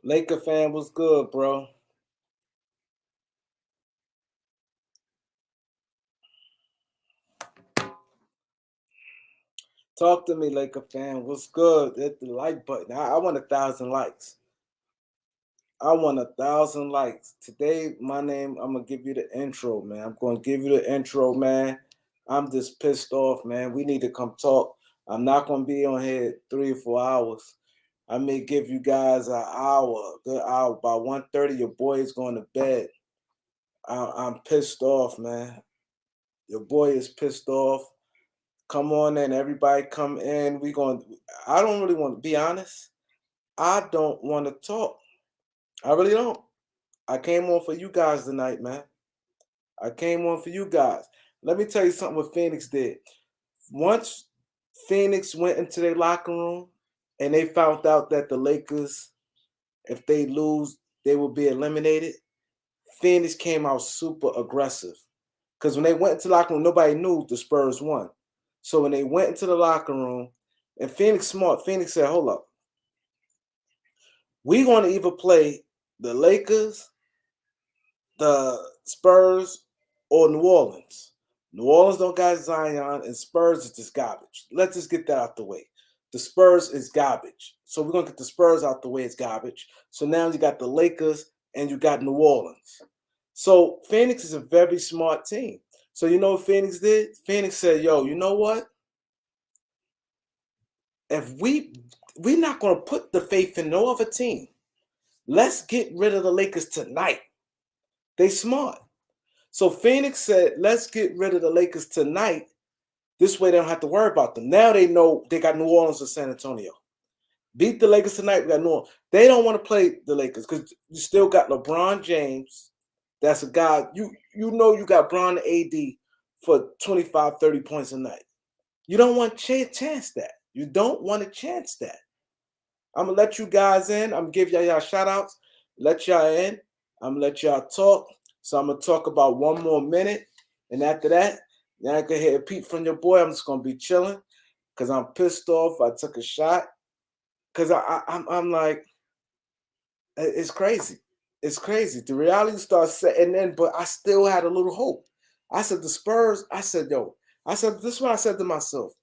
Laker fan, was good, bro? Talk to me, Laker fan. What's good? Hit the like button. I want 1,000 likes. I want 1,000 likes. Today, my name, I'm gonna give you the intro, man. I'm gonna give you the intro, man. I'm just pissed off, man. We need to come talk. I'm not gonna be on here 3 or 4 hours. I may give you guys an hour, a good hour. By 1:30, your boy is going to bed. I'm pissed off, man. Your boy is pissed off. Come on in, everybody come in. I don't really want to be honest. I don't want to talk. I really don't. I came on for you guys tonight, man. I came on for you guys. Let me tell you something what Phoenix did. Once Phoenix went into their locker room and they found out that the Lakers, if they lose, they will be eliminated. Phoenix came out super aggressive. Because when they went into the locker room, nobody knew the Spurs won. So when they went into the locker room, and Phoenix smart, Phoenix said, hold up. We're going to either play the Lakers, the Spurs, or New Orleans. New Orleans don't got Zion, and Spurs is just garbage. Let's just get that out the way. The Spurs is garbage. So we're going to get the Spurs out the way. It's garbage. So now you got the Lakers and you got New Orleans. So Phoenix is a very smart team. So you know what Phoenix did? Phoenix said, yo, you know what? If we're not going to put the faith in no other team. Let's get rid of the Lakers tonight. They smart. So Phoenix said, let's get rid of the Lakers tonight. This way they don't have to worry about them. Now they know they got New Orleans or San Antonio. Beat the Lakers tonight. We got New Orleans. They don't want to play the Lakers because you still got LeBron James. That's a guy. You know you got Bron AD for 25, 30 points a night. You don't want to chance that. You don't want to chance that. I'm going to let you guys in. I'm going to give y'all shout outs. Let y'all in. I'm going to let y'all talk. So I'm going to talk about 1 more minute. And after that, y'all can hear a peep from your boy. I'm just going to be chilling because I'm pissed off. I took a shot because I'm like, it's crazy. It's crazy. The reality starts setting in, but I still had a little hope. I said, the Spurs, I said, this is what I said to myself.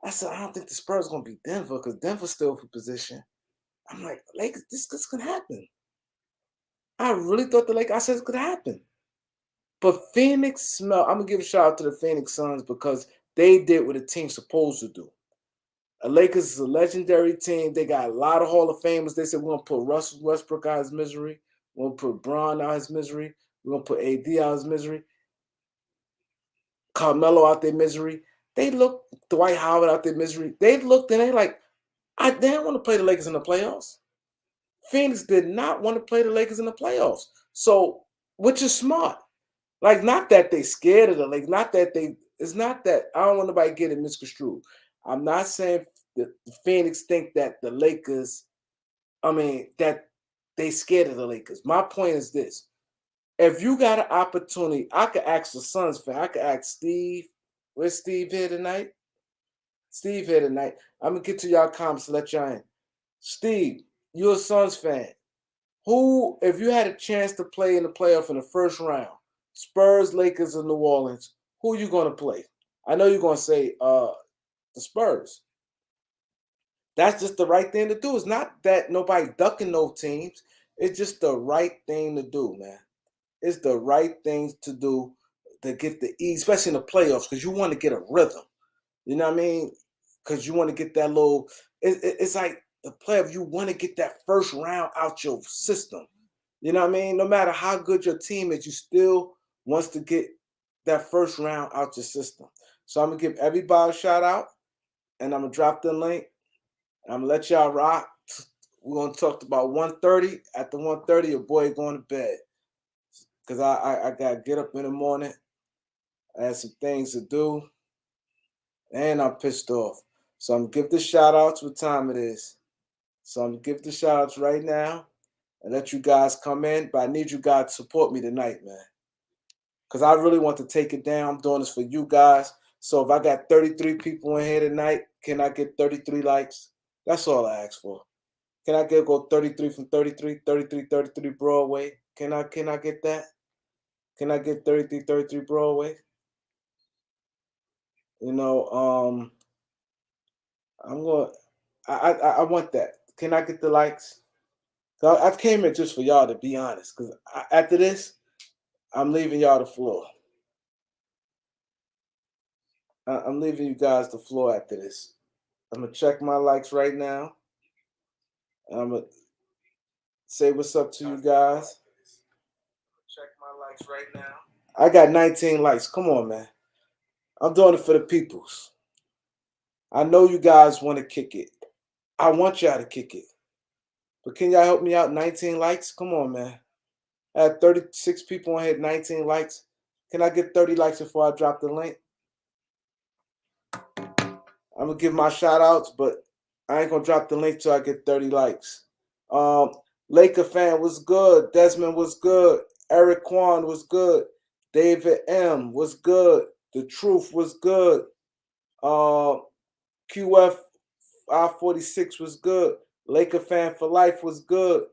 I said, I don't think the Spurs going to beat Denver because Denver's still for position. I'm like, Lakers, this could happen. I really thought I said it could happen. But Phoenix I'm gonna give a shout out to the Phoenix Suns because they did what a team's supposed to do. The Lakers is a legendary team. They got a lot of Hall of Famers. They said we're gonna put Russell Westbrook out of his misery. We're gonna put Bron out of his misery. We're gonna put AD out of his misery. Carmelo out their misery. They looked Dwight Howard out their misery. They looked and they like, they didn't want to play the Lakers in the playoffs. Phoenix did not want to play the Lakers in the playoffs. So, which is smart. Like, not that they scared of the Lakers, it's not that, I don't want nobody getting misconstrued. I'm not saying that the Phoenix think that the Lakers, that they scared of the Lakers. My point is this. If you got an opportunity, I could ask the Suns fan, I could ask Steve. Where's Steve here tonight? Steve here tonight. I'm going to get to y'all comments to let y'all in. Steve, you're a Suns fan. Who, if you had a chance to play in the playoff in the first round, Spurs, Lakers, or New Orleans, who are you going to play? I know you're going to say the Spurs. That's just the right thing to do. It's not that nobody ducking those teams. It's just the right thing to do, man. It's the right thing to do to get the E, especially in the playoffs, because you want to get a rhythm. You know what I mean? Because you want to get that little. It's like the playoff. You want to get that first round out your system. You know what I mean? No matter how good your team is, you still wants to get that first round out your system. So I'm gonna give everybody a shout out, and I'm gonna drop the link. I'm gonna let y'all rock. We're gonna talk about 1:30. After 1:30, your boy going to bed because I gotta get up in the morning. I had some things to do, and I'm pissed off. So I'm gonna give the shout outs what time it is. So I'm gonna give the shout outs right now and let you guys come in. But I need you guys to support me tonight, man. Because I really want to take it down. I'm doing this for you guys. So if I got 33 people in here tonight, can I get 33 likes? That's all I ask for. Can I go 33 from 33, 33, 33 Broadway? Can I get that? Can I get 33, 33 Broadway? You know, I'm going. I want that. Can I get the likes? I came here just for y'all, to be honest. Because after this, I'm leaving y'all the floor. I'm leaving you guys the floor after this. I'm gonna check my likes right now. I'm gonna say what's up to you guys. Check my likes right now. I got 19 likes. Come on, man. I'm doing it for the peoples. I know you guys want to kick it. I want y'all to kick it. But can y'all help me out? 19 likes? Come on, man. I had 36 people on here, 19 likes. Can I get 30 likes before I drop the link? I'm going to give my shout outs, but I ain't going to drop the link till I get 30 likes. Laker fan was good. Desmond was good. Eric Kwan was good. David M was good. The Truth was good. QF I-46 was good. Laker fan for life was good.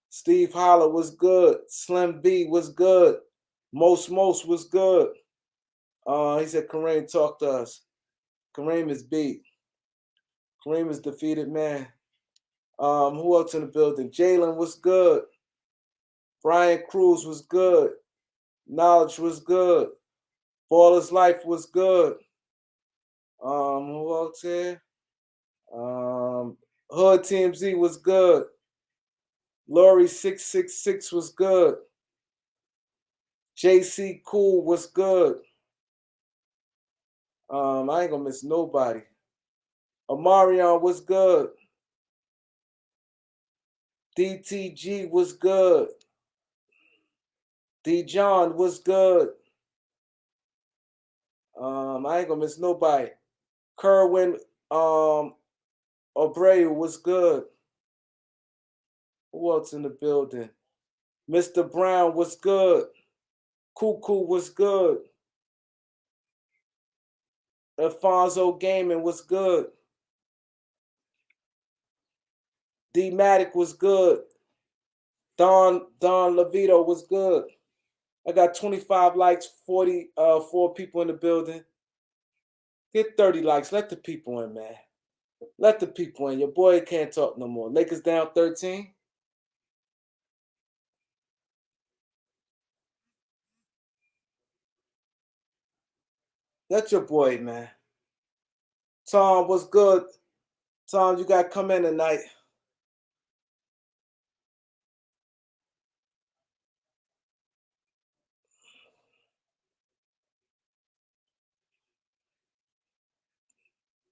Steve Holler was good. Slim B was good. Most was good. He said Kareem talk to us. Kareem is beat. Kareem is defeated man. Who else in the building? Jalen was good. Brian Cruz was good. Knowledge was good. Baller's Life was good. Who else here? Hood TMZ was good. Lori 666 was good. JC Cool was good. I ain't gonna miss nobody. Amarion was good. DTG was good. D John was good. I ain't gonna miss nobody. Kerwin Abreu was good. Who else in the building? Mr. Brown was good. Cuckoo was good. Alfonso Gaming was good. D-Matic was good. Don Levito was good. I got 25 likes, 44 people in the building. Get 30 likes. Let the people in, man. Let the people in. Your boy can't talk no more. Lakers down 13. Let your boy, man. Tom, what's good? Tom, you got to come in tonight.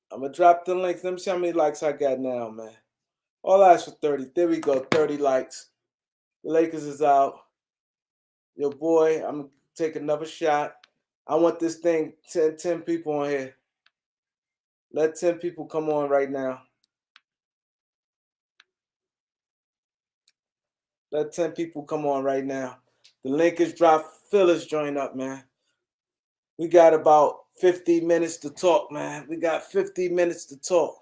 I'm going to drop the links. Let me see how many likes I got now, man. All I asked for 30. There we go. 30 likes. The Lakers is out. Your boy, I'm going to take another shot. I want this thing, 10 people on here. Let 10 people come on right now. Let 10 people come on right now. The link is dropped. Phyllis join up, man. We got about 50 minutes to talk, man. We got 50 minutes to talk.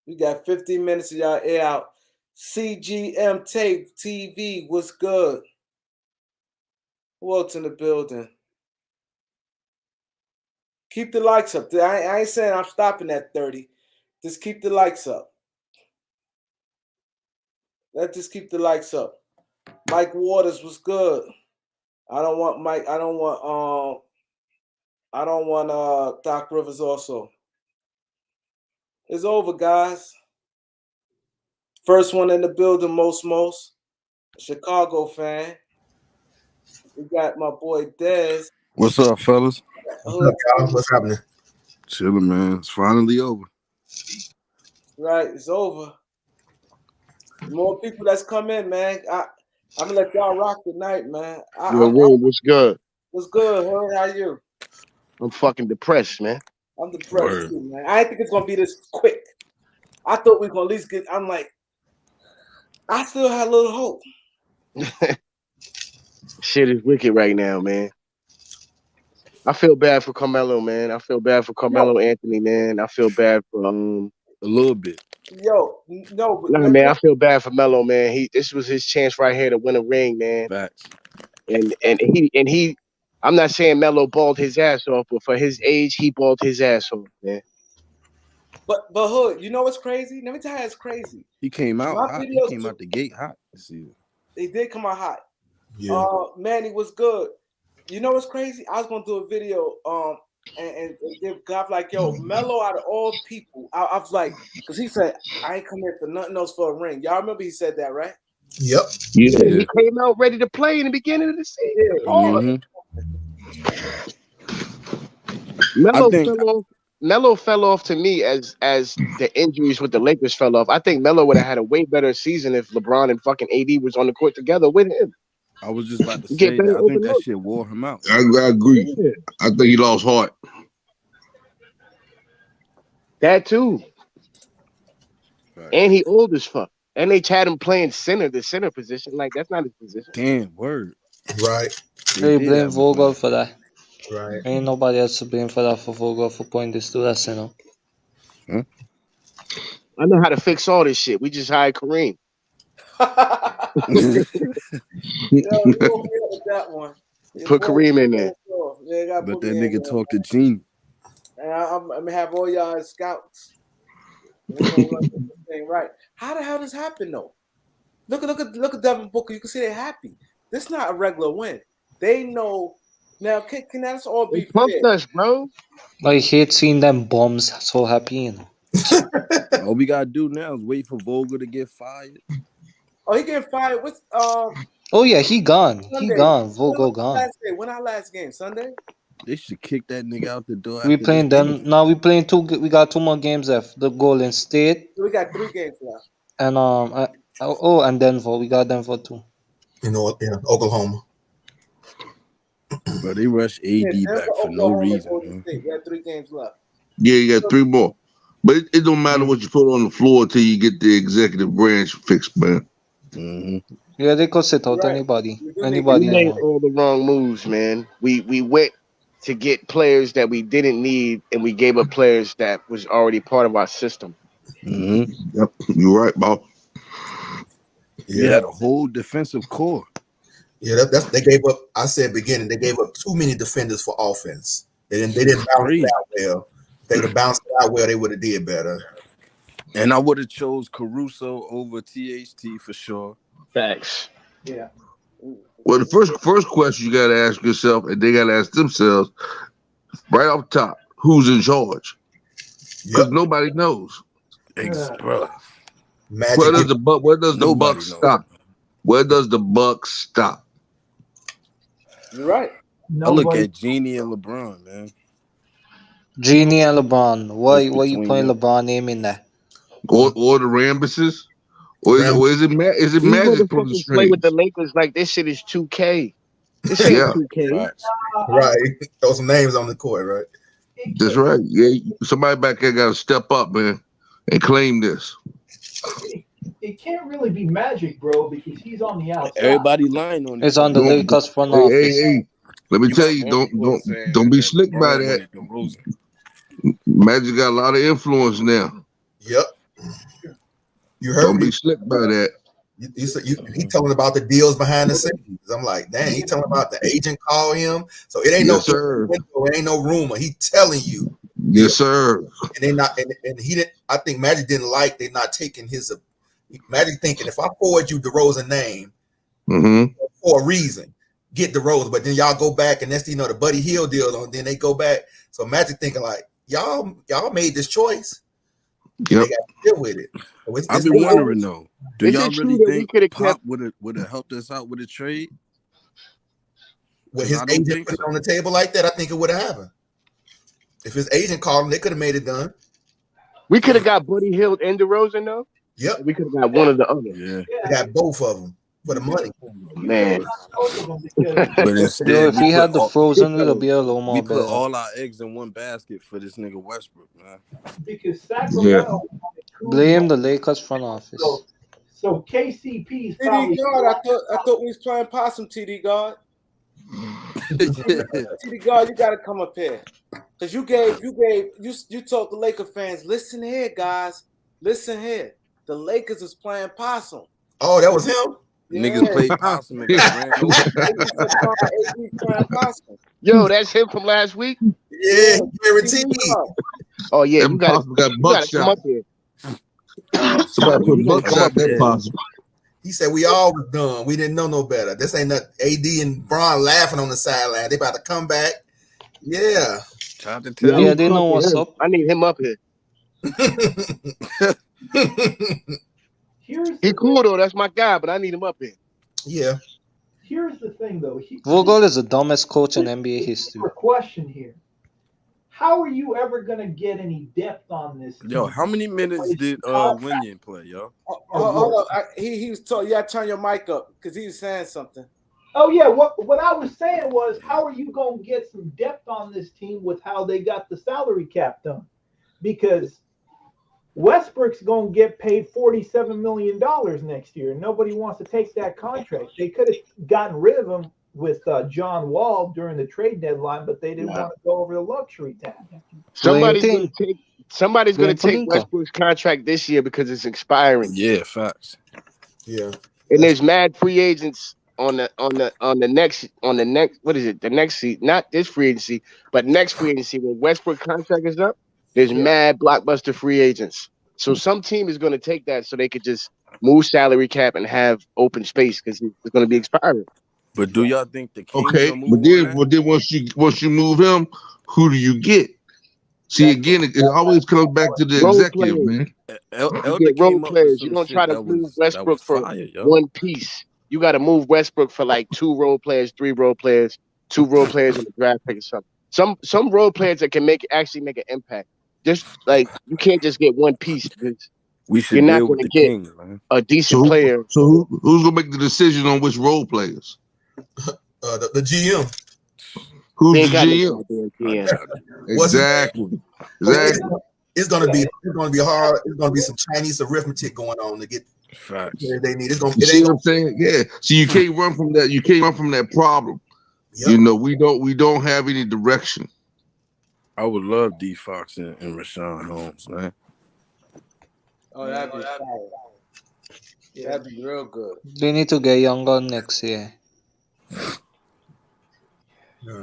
We got 15 minutes of y'all air out. CGM Tape TV was good. Who else in the building? Keep the likes up. I ain't saying I'm stopping at 30. Just keep the likes up. Let's just keep the likes up. Mike Waters was good. I don't want Mike. I don't want Doc Rivers also. It's over, guys. First one in the building, most. Chicago fan. We got my boy Dez. What's up, fellas? What's happening? Chilling, man. It's finally over. Right, it's over. The more people that's come in, man. I'm gonna let y'all rock tonight, man. What's good? What's good, Hood? How you? I'm fucking depressed, man. I'm depressed too, man. I didn't think it's gonna be this quick. I thought we were gonna at least get. I'm like, I still had a little hope. Shit is wicked right now, man. I feel bad for Carmelo, man. I feel bad for Carmelo Anthony, man. I feel bad for A little bit. Yo, no, but Nah, man, I feel bad for Melo, man. This was his chance right here to win a ring, man. Facts. And he. I'm not saying Melo balled his ass off, but for his age, he balled his ass off, man. But Hood, you know what's crazy? Let me tell you, it's crazy. He came out My hot. He videos came too- out the gate hot this season. They did come out hot. Yeah. Manny was good. You know what's crazy? I was gonna do a video and give God like, yo, Melo out of all people, I was like, because he said I ain't come here for nothing else for a ring. Y'all remember he said that, right? Yep. Yeah, he came out ready to play in the beginning of the season. Yeah. Melo fell off to me as the injuries with the Lakers fell off. I think Melo would have had a way better season if LeBron and fucking AD was on the court together with him. I was just about to Get say better that. I think that overlooked. shit wore him out. I agree. Yeah. I think he lost heart. That too. Facts. And he old as fuck. And they had him playing the center position. Like, that's not his position. Damn, word. Right. They did blame have a Vogel plan. for that. Right. Ain't nobody else to blame for that, for Vogel for putting this to us, you know. I know how to fix all this shit. We just hired Kareem. Yeah, we gonna be with that one. Put Kareem in there. Yeah, gotta But put that me in nigga there. talked to Gene. And I'm gonna have all y'all as scouts. We're gonna run this thing right. How the hell this happened though? Look at Devin Booker. You can see they're happy. This is not a regular win. They know now. Can that all They be pumped fair? us, bro. I hate seeing them bombs so happy, you know. All we gotta do now is wait for Vogel to get fired. Oh, he getting fired with Oh yeah, he gone. He Sunday. gone. Vogel gone. Last day. When our last game? Sunday. They should kick that nigga out the door. We after playing this them now. We playing we got 2 more games left. The Golden State We got 3 games left. and and Denver. We got Denver too. In Oklahoma. But they rushed AD Denver, back for no Oklahoma, reason. Golden Man. State. We got 3 games left. Yeah, you got 3 more. But it don't matter what you put on the floor till you get the executive branch fixed, man. Mm-hmm. Yeah, they could sit out Right. anybody. We do Anybody. We you made know. all the wrong moves, man. We went to get players that we didn't need, and we gave up players that was already part of our system. Mm-hmm. Yep, you're right, Bob. We had a whole defensive core. Yeah, that's they gave up. I said beginning, they gave up too many defenders for offense. They didn't bounce it out well. If they would have bounced it out well, they would have did better. And I would have chose Caruso over THT for sure. Facts. Yeah. Well, the first question you got to ask yourself, and they got to ask themselves, right off top, who's in charge? Because nobody knows. Bro. Magic. Where does the Nobody buck knows. stop? Where does the buck stop? You're right. I look at Genie and LeBron, man. Genie and LeBron. Why you between putting them. LeBron name in there? Or the Rambuses? Or is it These Magic from the motherfuckers play with strings? the Lakers like this shit is 2K. This ain't Yeah. 2K. Facts. Right. Throw some names on the court, right? That's right. Yeah, somebody back there got to step up, man, and claim this. It can't really be Magic, bro, because he's on the outside. Everybody lying on it. It's on the Don't- Lakers front Hey, office. hey, let me tell you, got one report saying don't be that slick by Bron that. wanted DeRozan. Magic got a lot of influence now. Yep. You heard Don't me. be slick by that. He telling about the deals behind the scenes. I'm like, dang, he telling about the agent call him. So it ain't Yes, sir. it ain't no rumor. He telling you. Yes, sir. And they not and he didn't. I think Magic didn't like they not taking his. Magic thinking if I forward you DeRozan name Mm-hmm. for a reason, get DeRozan, but then y'all go back and that's the Buddy Hield deal. And then they go back. So Magic thinking like y'all made this choice. Yep. They got to deal with it. So I've been wondering though, do Is y'all it true really that we think coulda Pop would have helped us out with a trade? When his I don't agent think put it so. on the table like that, I think it would have happened. If his agent called him, they could have made it done. We could have got Buddy Hield and DeRozan though. Yep, We could have got one of the other. Yeah, they got both of them for the money. Man, but instead Yo, if we he put had the all- Frozen, it'll be a little we more put better. all our eggs in one basket for this nigga Westbrook, man. Because Sacramento. Blame the Lakers front office. So KCP is TD probably. God, I thought we was playing possum. TD God, TD God, you gotta come up here because you told the Laker fans, listen here, guys. Listen here. The Lakers is playing possum. Oh, that was him. Niggas played possum and got ran over. AD playing possum. Yo, that's him from last week. Yeah, guaranteed. Oh yeah, Them you got Possum got to come buckshot. up here. Somebody put buckshot that Yeah. Possum. He said we all was done. We didn't know no better. This ain't not AD and Bron laughing on the sideline. They about to come back. Yeah. Tried to tell Yeah, you. they know what's up. I need him up here. Here's He the cool though. That's my guy, but I need him up here. Yeah. Here's the thing, though. Vogel is the dumbest coach in NBA history. A question here. How are you ever going to get any depth on this team? Yo, how many minutes did Winion play, yo? Hold on. He was told you gotta turn your mic up because he was saying something. Oh, yeah. What I was saying was, how are you going to get some depth on this team with how they got the salary cap done? Because Westbrook's going to get paid $47 million next year. Nobody wants to take that contract. They could have gotten rid of him with John Wall during the trade deadline, but they didn't want to go over the luxury tax. Somebody's Blame going to take. Somebody's going to Blame take Pelinka. Westbrook's contract this year because it's expiring. Yeah, facts. Yeah. And there's mad free agents on the next what is it? The next seat, not this free agency, but next free agency when Westbrook contract is up. There's mad blockbuster free agents. So some team is going to take that so they could just move salary cap and have open space because it's going to be expiring. But do y'all think the Kings Okay, will move but then, on that? once you move him, who do you get? See, again, it always comes back to the Role executive, players. man. Elder You get role came up with players. some You don't shit try to that move was Westbrook for fire, yo. one piece. You got to move Westbrook for like 2 role players, 3 role players, 2 role players in the draft pick or something. Some role players that can actually make an impact. Just like you can't just get one piece because We should You're not deal with gonna the get- Kings, man. a decent So, player. so who's gonna make the decision on which role players? The GM. Who's They the ain't got no GM? goddamn I GM. doubt it. Exactly. Exactly. It's gonna be hard. It's gonna be some Chinese arithmetic going on to get Facts. where they need. It's gonna. You It see ain't what gonna. I'm saying? Yeah. So you can't run from that. You can't run from that problem. Yep. You know, we don't have any direction. I would love D Fox and Rashawn Holmes, man. Oh, that'd be fire. That'd be real good. They need to get younger next year.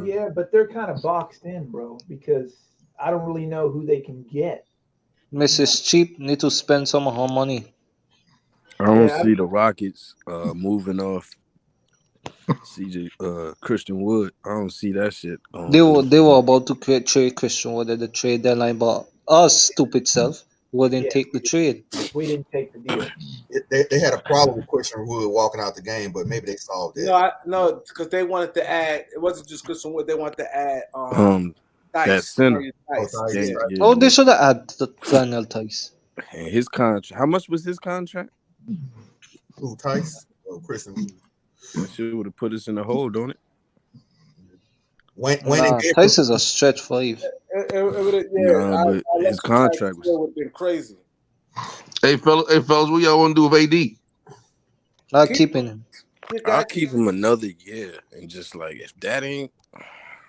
Yeah, but they're kind of boxed in, bro, because I don't really know who they can get. Mrs. Cheap need to spend some of her money. I don't Yeah. see the Rockets moving off CJ Christian Wood. I don't see that shit. They were about to trade Christian Wood at the trade deadline, but us stupid self wouldn't Yeah. take the trade. We didn't take the deal. They had a problem with Christian Wood walking out the game, but maybe they solved it. No, because they wanted to add. It wasn't just Christian Wood. They wanted to add that Dice. center. Dice. Oh, Yeah, yeah. yeah. Oh, they should have added the Daniel Tice. And his contract. How much was his contract? Who, Tice? Oh, Christian Wood. That shit would have put us in the hole, don't it? Wayne Nah, and Gabriel. Tice is a stretch 5. Nah, but his contract was. would have been crazy. Hey fellas, what y'all want to do with AD? Not keeping him. I'll keep him another year and just like if that ain't.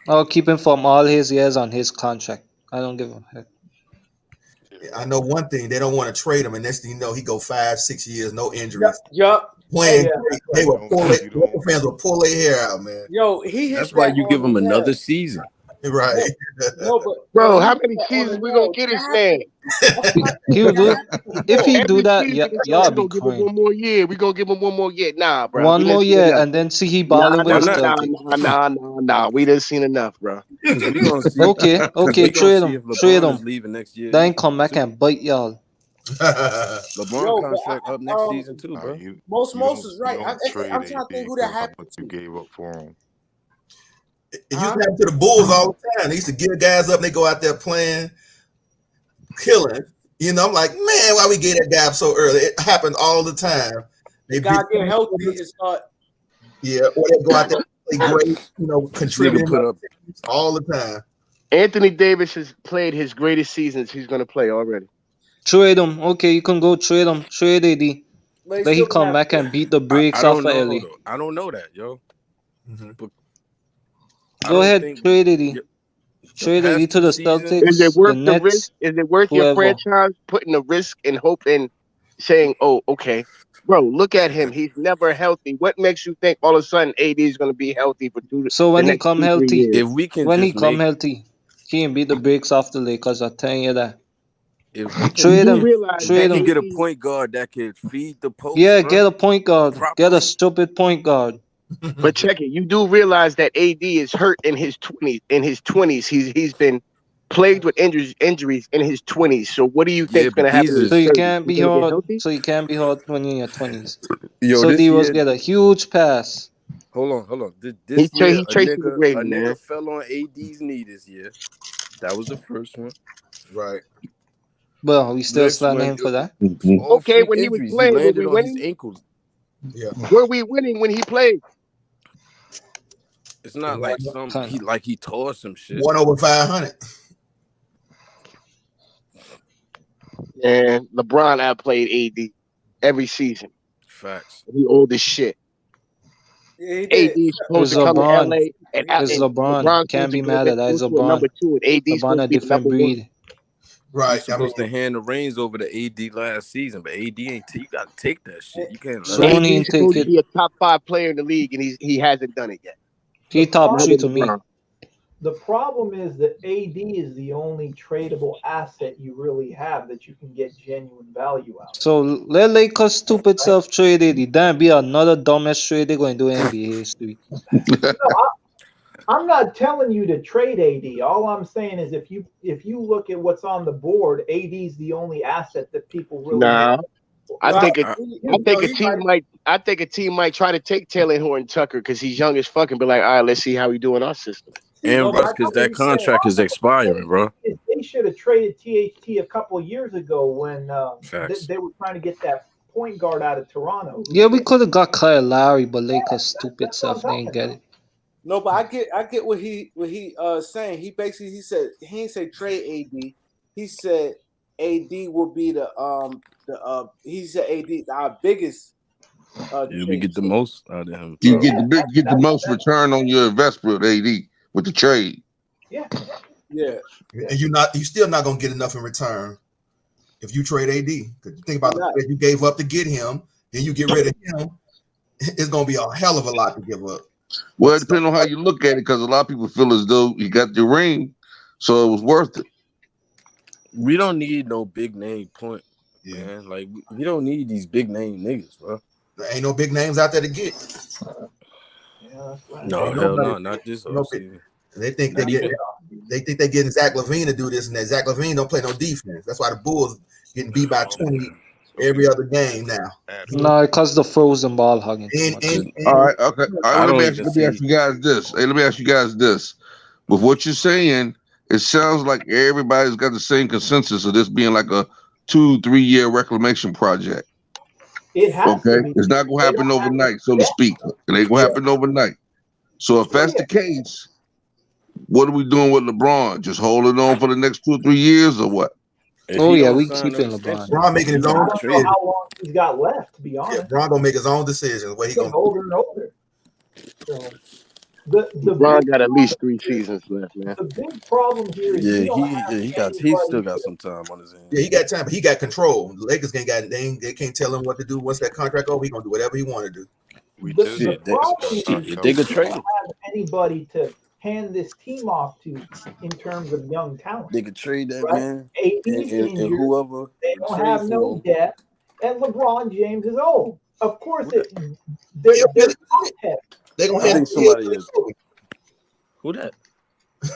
I'll keep him from all his years on his contract. I don't give a heck. I know one thing. They don't want to trade him, and next thing you know, he go 5-6 years, no injuries. Yup. Playing, Oh, great. They will pull it. Local fans will pull their hair out, man. Yo, he hit That's why that you give on him the another head. season. Right. No, but Bro, he how hit many that on seasons the we gonna head. get this man? He'll do. If he do Every that, season, yeah, we y'all gonna be give him crying. one more year. We gonna give him one more year. Nah, bro. One We done more seen year, enough. and then see he balling with Why his not? 30. Nah. We done seen enough, bro. Because we gonna see. Okay, we okay, gonna trade see him, if trade LeBron is him. leaving next year. Then come back and bite y'all. LeBron Yo, but contract up next season too, Nah, bro. Most don't- is you right. don't trade I'm trying to think AD who that because how happened much you to. gave up for him. It used to happen to the Bulls all the time. They used to give guys up and they go out there playing, killing. You know, I'm like, man, why we gave that guy up so early? It happened all the time. They Guy beat- get healthy and start. yeah, or they go out there and play great, you know, Nigga contributing put up. all the time. Anthony Davis has played his greatest seasons he's gonna play already. Trade him. Okay, you can go trade him. Trade AD. But Let he come back and beat the brakes I off don't of know. LA. Though. I don't know that, yo. Mhm. I Go don't ahead, think- trade AD. Yeah. Trade past AD to the 2 seasons, Is it Celtics, the worth the risk? Nets, Is it worth your whoever. franchise putting the risk and hope in saying, "Oh, okay, bro, look at him. He's never healthy." What makes you think all of a sudden AD is going to be healthy for So the when he next come 2-3 healthy, years? if we can when he just come make, healthy, he can beat the brakes off the Lakers. I'm telling you that. if we can, You Trade do him. realize if we Trade that can him. get a AD, point guard that can feed the post, Yeah, bro, get a point guard. Get properly. a stupid point guard. but check it. You do realize that AD is hurt in his 20s. In his 20s, he's been plagued with injuries in his 20s. So what do you Yeah, think's going but to happen these in his So is you 30s? can't He's be going to get hurt. healthy? So you can't be hurt when you're in your 20s. yo So this D Rose year. get a huge pass. Hold on. This He year, traced to the grave, man. nigga fell on AD's knee this year. That was the first one. Right. Well, we still Next slander one, him for that. all Okay, freak when he was injuries. He playing, were landed we on his winning? ankles. Yeah. Were we winning when he played? It's not like some Kinda. he tore some shit. 1 over 500. And LeBron outplayed AD every season. Facts. He old as shit. Yeah, he AD did. is supposed It's to come to LeBron. LA and It's LeBron. LeBron's Can't supposed to be go mad there, at that. go It's to a LeBron. number 2, and AD's LeBron supposed a to be the different number 1. breed. Right. He's supposed to hand the reins over to AD last season, but AD ain't. You got to take that shit. You can't let So him when he AD's take supposed to it, be a top 5 player in the league, and he hasn't done it yet. he top Neither 3 to me. LeBron. The problem is that AD is the only tradable asset you really have that you can get genuine value out of. So let Lakers stupid self trade AD. That'd be another dumbest trade they're going to do in NBA history. I'm not telling you to trade AD. All I'm saying is if you look at what's on the board, AD is the only asset that people really Nah. I Well, think I- I think a team might try to take Taylor Horton Tucker because he's young as fuck and be like, all right, let's see how we do in our system. And but Russ, I because know that you said- contract is expiring, bro. They should have traded THT a couple of years ago when Facts. they were trying to get that point guard out of Toronto. Yeah, we could have got Kyle Lowry, but Lakers stupid self they ain't get it. No, but I get what he saying. He basically he ain't say trade AD. He said AD will be he said AD our biggest Yeah, we trade get the chip. most out of him. You bro. get the most return on your investment with AD with the trade. Yeah. Yeah. And you still not gonna get enough in return if you trade AD. Because you think about You're the trade you gave up to get him, then you get rid of him. It's gonna be a hell of a lot to give up. Well, it depends on how you look at it, because a lot of people feel as though he got the ring, so it was worth it. We don't need no big name point, Yeah. man. Like we don't need these big name niggas, bro. There ain't no big names out there to get. Yeah, that's right. No, Ain't hell nobody- no, not this no offseason. They think Not even. they think they're getting Zach LaVine to do this, and that Zach LaVine don't play no defense. That's why the Bulls getting beat by 20 every other game now. No, because the frozen ball hugging too much. All right, okay. All I right, don't let me even ask you guys this. Hey, let me ask you guys this. With what you're saying, it sounds like everybody's got the same consensus of this being like a 2-3 year reclamation project. It has to Okay, be. it's not gonna They happen don't have overnight, it. so to speak. It ain't gonna happen overnight. So if that's the case, what are we doing with LeBron? Just holding on for the next 2 or 3 years, or what? If Oh he yeah, don't we sign keeping no LeBron. extension, Bron making his I own don't know decision. how long he's got left, to be Yeah, honest. Bron gonna make his own decisions. What he He's gonna getting older and older. So the LeBron big got at least 3 problem here- seasons left, man. the big problem here is yeah, you don't have he still got some time on his hands. Yeah, he got time, but he got control. The Lakers they can't tell him what to do once that contract over. He gonna do whatever he want to do. The Shit, problem is they you could trade don't him. have anybody to hand this team off to in terms of young talent. They could trade that Right? man AD's and injured. whoever They would don't trade have for no him. depth, and LeBron James is old. Of course, they're Yeah, top heavy. They gonna I have think somebody is. Who that?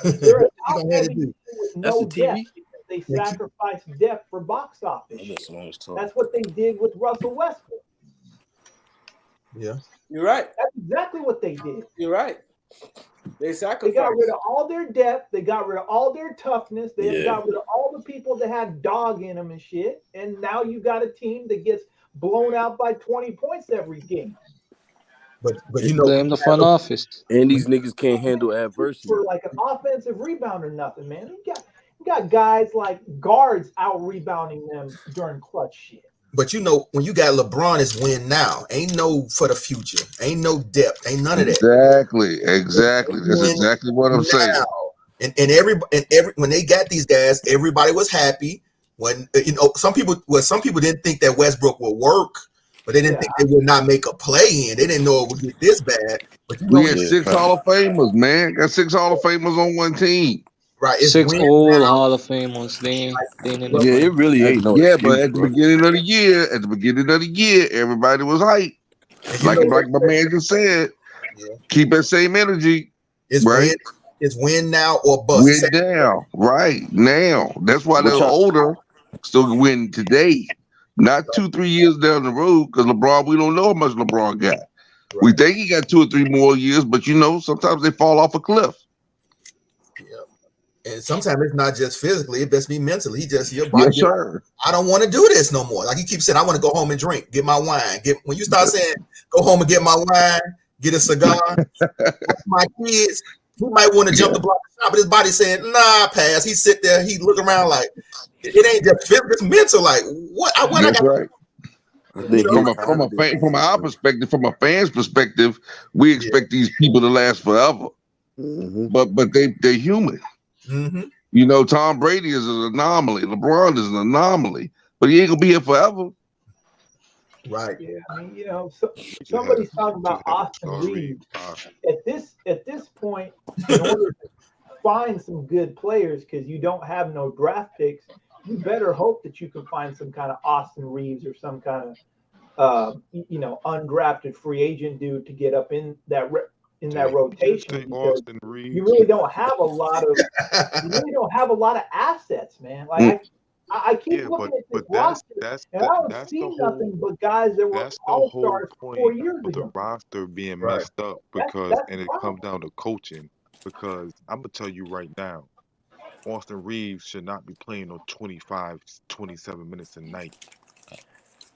They're a top gonna have heavy to do. team with That's no the TV? depth because they sacrifice depth for box office. I guess someone was talking. That's what they did with Russell Westbrook. Yeah, You're right. That's exactly what they did. You're right. They They sacrificed. got rid of all their depth. They got rid of all their toughness. They Yeah. got rid of all the people that had dog in them and shit. And now you got a team that gets blown out by 20 points every game. but you know, Blame the front office. And these niggas can't handle adversity. For like an offensive rebound or nothing, man. You got guys like guards out rebounding them during clutch shit. but you know, when you got LeBron, it's win now. Ain't no for the future. Ain't no depth. Ain't none of that. Exactly. That's exactly what I'm saying. Now. And when they got these guys, everybody was happy. When some people didn't think that Westbrook would work, but they didn't think they would not make a play in. They didn't know it would get this bad. But we had 6 Hall of Famers, man. Got 6 Hall of Famers on one team. Right, it's 6 old Hall of Famers. They Yeah, it really ain't no Yeah, excuse, but at the bro. beginning of the year, everybody was hyped. Like my man just said, keep that same energy. It's right. It's win now or bust. Win now, right now. That's why they're older, still win today, not 2-3 years down the road. Because LeBron, we don't know how much LeBron got. Right. We think he got 2 or 3 more years, but sometimes they fall off a cliff. And sometimes it's not just physically; it best be mentally. He just your body. Yes, sir. I don't want to do this no more. Like he keeps saying, I want to go home and drink, get my wine. When you start saying, go home and get my wine, get a cigar, watch my kids, he might want to jump the block, but his body saying, nah, pass. He sit there, he look around like it ain't just physical, it's mental. Like what? That's right. From our perspective, from a fan's perspective, we expect these people to last forever. Mm-hmm. But they're human. Mm-hmm. Tom Brady is an anomaly. LeBron is an anomaly, but he ain't gonna be here forever. Right. Yeah. I mean, somebody's talking about Austin Reeves. At this point, in order to find some good players, because you don't have no draft picks, you better hope that you can find some kind of Austin Reeves or some kind of undrafted free agent dude to get up in that rotation, because you really don't have a lot of assets, man. Like I keep looking at this roster, and I don't see nothing but guys that were all-stars 4 years ago. The roster being messed up it comes down to coaching. Because I'm gonna tell you right now, Austin Reeves should not be playing on 25, 27 minutes a night.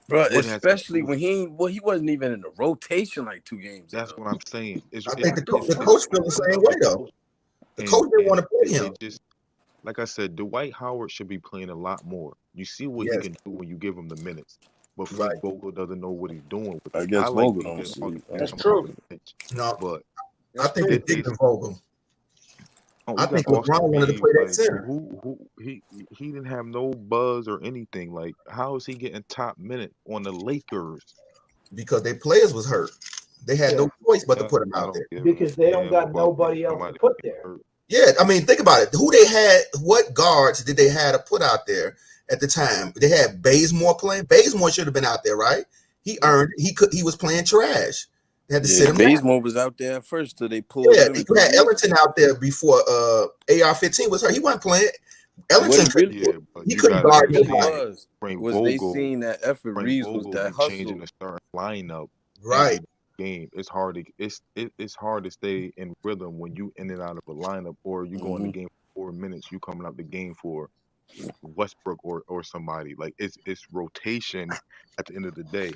Bro, especially when he wasn't even in the rotation like 2 games That's ago. what I'm saying. I think the coach feels the same way though. The coach didn't want to play him. Like I said, Dwight Howard should be playing a lot more. You see what he can do when you give him the minutes. But Frank Vogel doesn't know what he's doing. I guess Vogel don't see. That's true. No, but I think it's Dick Vogel. I think LeBron wanted to play that center. He didn't have no buzz or anything. Like, how is he getting top minute on the Lakers? Because their players was hurt. They had no choice but to put him out there. Because they don't got nobody else to put there. Yeah, I mean, think about it. Who they had? What guards did they have to put out there at the time? They had Bazemore playing. Bazemore should have been out there, right? He earned. He was playing trash. They had to sit him Bazemore was out there at first till they pulled him. You had Ellington out there before AR-15 was hurt. He wasn't playing. Ellington he couldn't guard nobody. They seen that effort Reeves was that hustle. Changing the starting lineup. Right. Game. It's hard to stay in rhythm when you in and out of a lineup, or you go in the game for 4 minutes, you coming out the game for Westbrook or somebody. Like it's rotation at the end of the day.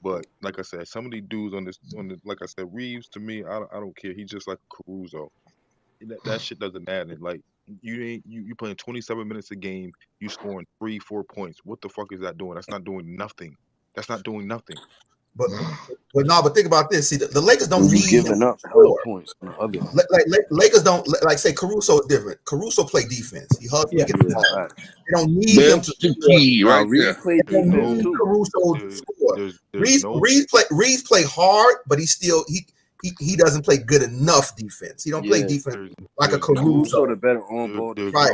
But like I said, some of these dudes on the like I said, Reeves, to me, I don't care. He's just like Caruso. That shit doesn't matter. Like you playing 27 minutes a game, you scoring 3-4 points. What the fuck is that doing? That's not doing nothing. But think about this. See, the Lakers don't need giving up points. Lakers don't like say Caruso is different. Caruso play defense. He hustles. They don't need him to key, right? Reeves play defense too. Caruso score. Reeves play hard, but he doesn't play good enough defense. He don't play defense like a Caruso. The better on ball. Right.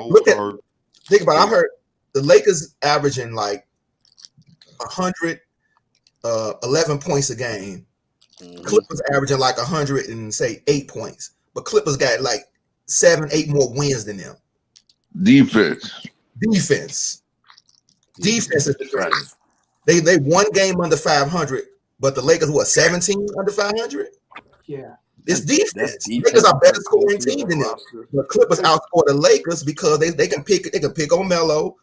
Think about it. I heard the Lakers averaging like 100. 11 points a game. Clippers averaging like 108 points, but Clippers got like 7-8 more wins than them. Defense is the difference. They won game under 500, but the Lakers were 17 under 500. Yeah, it's defense. Lakers are better scoring team than them. The Clippers outscored the Lakers because they can pick on Melo.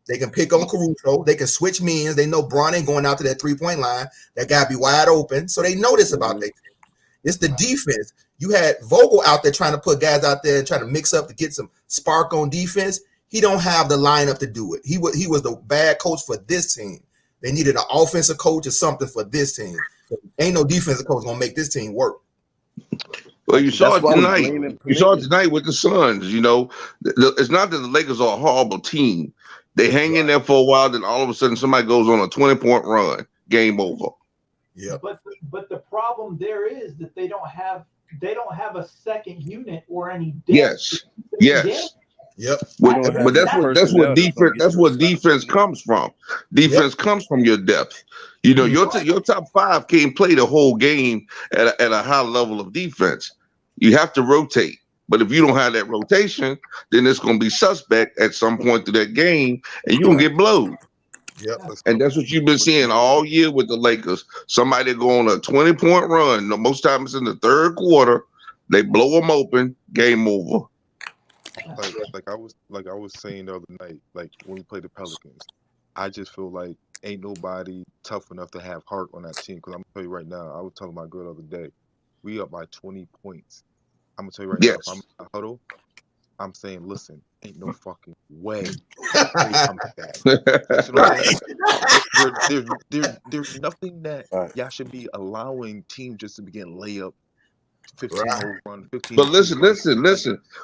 They can pick on Caruso. They can switch means. They know Bron ain't going out to that 3-point line. That guy be wide open. So they know this about their team. It's the defense. You had Vogel out there trying to put guys out there and trying to mix up to get some spark on defense. He don't have the lineup to do it. He was the bad coach for this team. They needed an offensive coach or something for this team. Ain't no defensive coach gonna make this team work. Well, you saw That's it why I was tonight. blaming You saw it Panini. tonight with the Suns. You know, it's not that the Lakers are a horrible team. They hang in there for a while, then all of a sudden somebody goes on a 20-point run. Game over. Yep. But the problem there is that they don't have a second unit or any depth. Yes. Yes. Yep. But that's what defense comes from. Defense comes from your depth. You know, your top five can't play the whole game at a high level of defense. You have to rotate. But if you don't have that rotation, then it's going to be suspect at some point through that game, and you're going to get blowed. Yep. And that's what you've been seeing all year with the Lakers. Somebody go on a 20-point run. Most times in the third quarter, they blow them open. Game over. Like I was saying the other night, like when we played the Pelicans, I just feel like ain't nobody tough enough to have heart on that team. Because I'm gonna tell you right now, I was telling my girl the other day, we up by 20 points. I'm gonna tell you right now, if I'm in a huddle, I'm saying, listen, ain't no fucking way they come back. There's nothing that y'all should be allowing teams just to begin layup. 15 hole run, 15. But listen.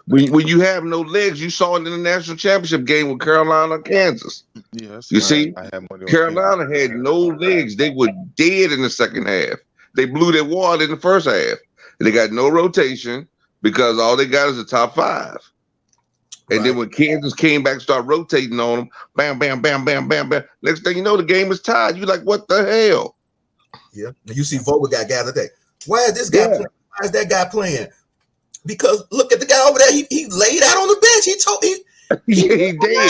When you have no legs, you saw it in the national championship game with Carolina, Kansas. Yes, you see, Carolina had no legs. They were dead in the second half. They blew their wad in the first half. They got no rotation because all they got is the top five. And then when Kansas came back, started rotating on them, bam, bam, bam, bam, bam, bam. Next thing you know, the game is tied. You're like, what the hell? Yeah. And you see Vogel got guys today. Why is this guy playing? Why is that guy playing? Because look at the guy over there. He laid out on the bench. He did. Barely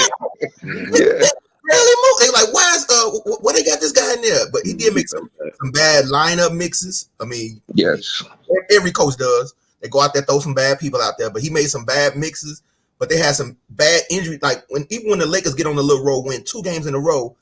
moved. They like, why is why they got this guy in there? But he did make some bad lineup mixes. I mean, yes, every coach does. They go out there, throw some bad people out there, but he made some bad mixes. But they had some bad injury. Like even when the Lakers get on the little row, win 2 games in a row,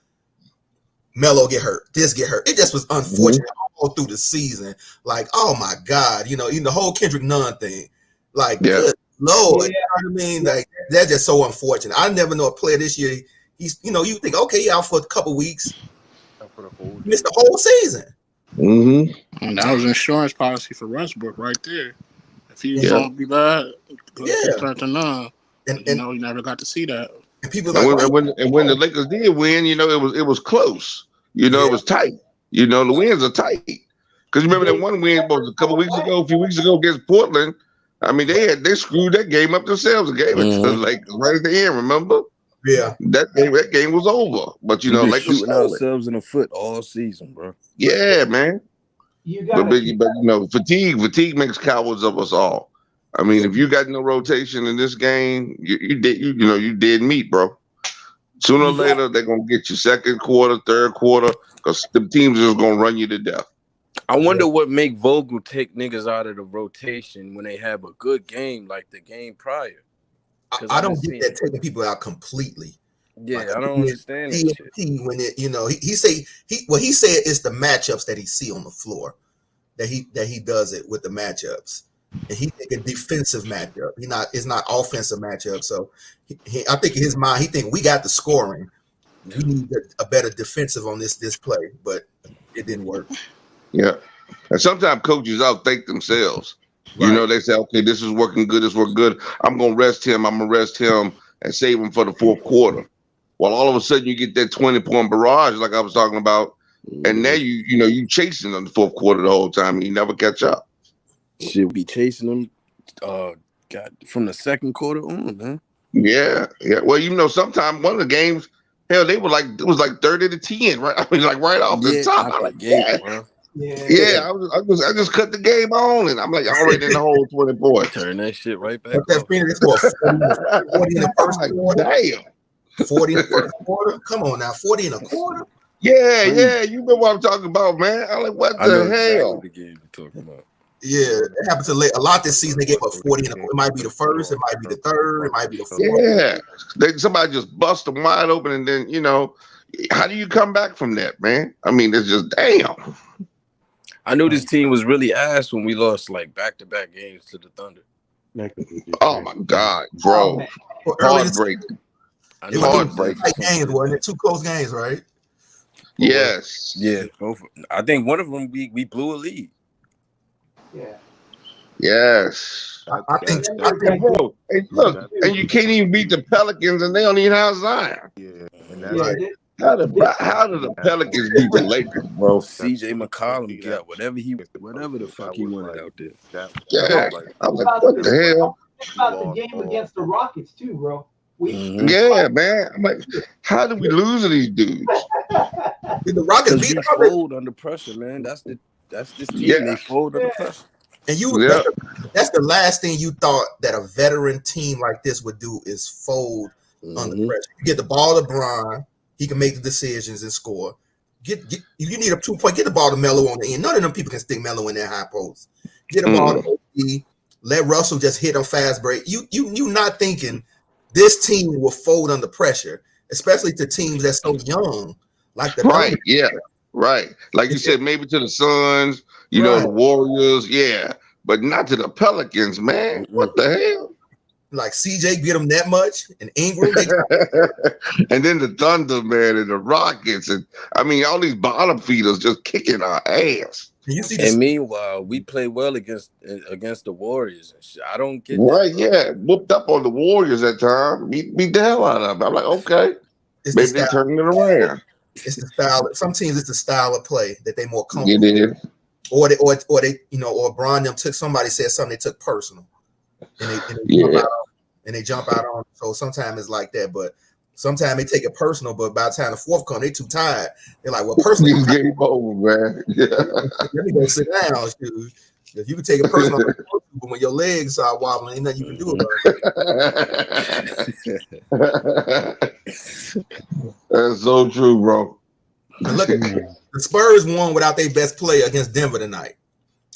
Melo get hurt. This get hurt. It just was unfortunate all through the season. Like, oh my God, you know, even the whole Kendrick Nunn thing. Like, good Lord, you know what I mean? Like, that's just so unfortunate. I never know a player this year. He's, you know, you think, okay, he out for a couple weeks, missed the whole season. And that was insurance policy for Westbrook right there. If he was gonna be bad, start to none. And you know, you never got to see that. And people like, when the Lakers did win, you know, it was close. You know, it was tight. You know, the wins are tight. Because remember that one win was a few weeks ago against Portland. I mean, they screwed that game up themselves and gave it to the Lakers right at the end. Remember? Yeah, that game was over. But you know, Lakers shooting ourselves in the foot all season, bro. Yeah, man. But you know, fatigue makes cowards of us all. I mean, if you got no rotation in this game, you dead meat, bro. Sooner or later, they're gonna get you second quarter, third quarter, because the teams are just gonna run you to death. I wonder what make Vogel take niggas out of the rotation when they have a good game like the game prior. I don't get that taking people out completely. Yeah, like, I don't understand that shit. When it, you know, he said it's the matchups that he see on the floor that he does it with the matchups. And he think a defensive matchup. It's not offensive matchup. So I think in his mind, he think we got the scoring. We need a better defensive on this play, but it didn't work. Yeah. And sometimes coaches outthink themselves. Right. You know, they say, okay, this is working good, this working good. I'm gonna rest him and save him for the fourth quarter. Well, all of a sudden you get that 20-point barrage like I was talking about, and now you chasing on the fourth quarter the whole time and you never catch up. Should be chasing them from the second quarter on, man. Yeah. Well, you know, sometimes one of the games, hell, it was like 30-10, right? I mean, like right off the top. I'm like, I just cut the game on, and I'm like already in the whole 20 points. Turn that shit right back. 40 in the first quarter. Damn. 40 in the first quarter. Come on now, 40 in a quarter. Yeah. You know what I'm talking about, man. I'm like, what the hell? The game you're talking about. Yeah, it happened to a lot this season. They gave up 40 in a quarter. It might be the first, it might be the third, it might be the fourth. Yeah, somebody just bust them wide open, and then you know, how do you come back from that, man? I mean, it's just damn. I knew this team was really ass when we lost like back-to-back games to the Thunder. Oh my God, bro! Heartbreaking. Heartbreaking games, wasn't it? 2 close games, right? Yes. Yeah. I think one of them we blew a lead. Yeah. Yes. I think Bro, hey, look, and you can't even beat the Pelicans, and they don't even have Zion. Yeah, and that's How did the Pelicans beat the Lakers, bro? CJ McCollum got whatever the fuck he wanted out there. Yeah, I'm like, what the hell? Think about the game against the Rockets too, bro. Yeah, man. I'm like, how do we lose to these dudes? The Rockets beat we fold under pressure, man. That's this team. Yeah. They fold under pressure. And that's the last thing you thought that a veteran team like this would do is fold under pressure. You get the ball to Bron, he can make the decisions and score. You need a 2-point, get the ball to Melo on the end. None of them people can stick Melo in their high post. Get the ball to OD, let Russell just hit on fast break. You not thinking this team will fold under pressure, especially to teams that's so young, like the Right, yeah. Right. Like you said, maybe to the Suns, you know, the Warriors, yeah. But not to the Pelicans, man. What the hell? Like CJ get them that much, and Ingram. And then the Thunder, man, and the Rockets. And I mean, all these bottom feeders just kicking our ass. And meanwhile, we play well against the Warriors and shit. I don't get right, yeah. Whooped up on the Warriors that time. Beat the hell out of them. I'm like, okay. Maybe they're turning it around. It's the style. Some teams, it's the style of play that they more comfortable. It is. Or they, you know, or Bron them took somebody said something they took personal, and they jump out on. So sometimes it's like that, but sometimes they take it personal. But by the time the fourth come, they too tired. They're like, well, personal game over, man. Yeah. Let me go sit down, dude. If you can take it personal, but when your legs are wobbling, ain't nothing you can do about it. That's so true, bro. And look at the Spurs won without their best player against Denver tonight.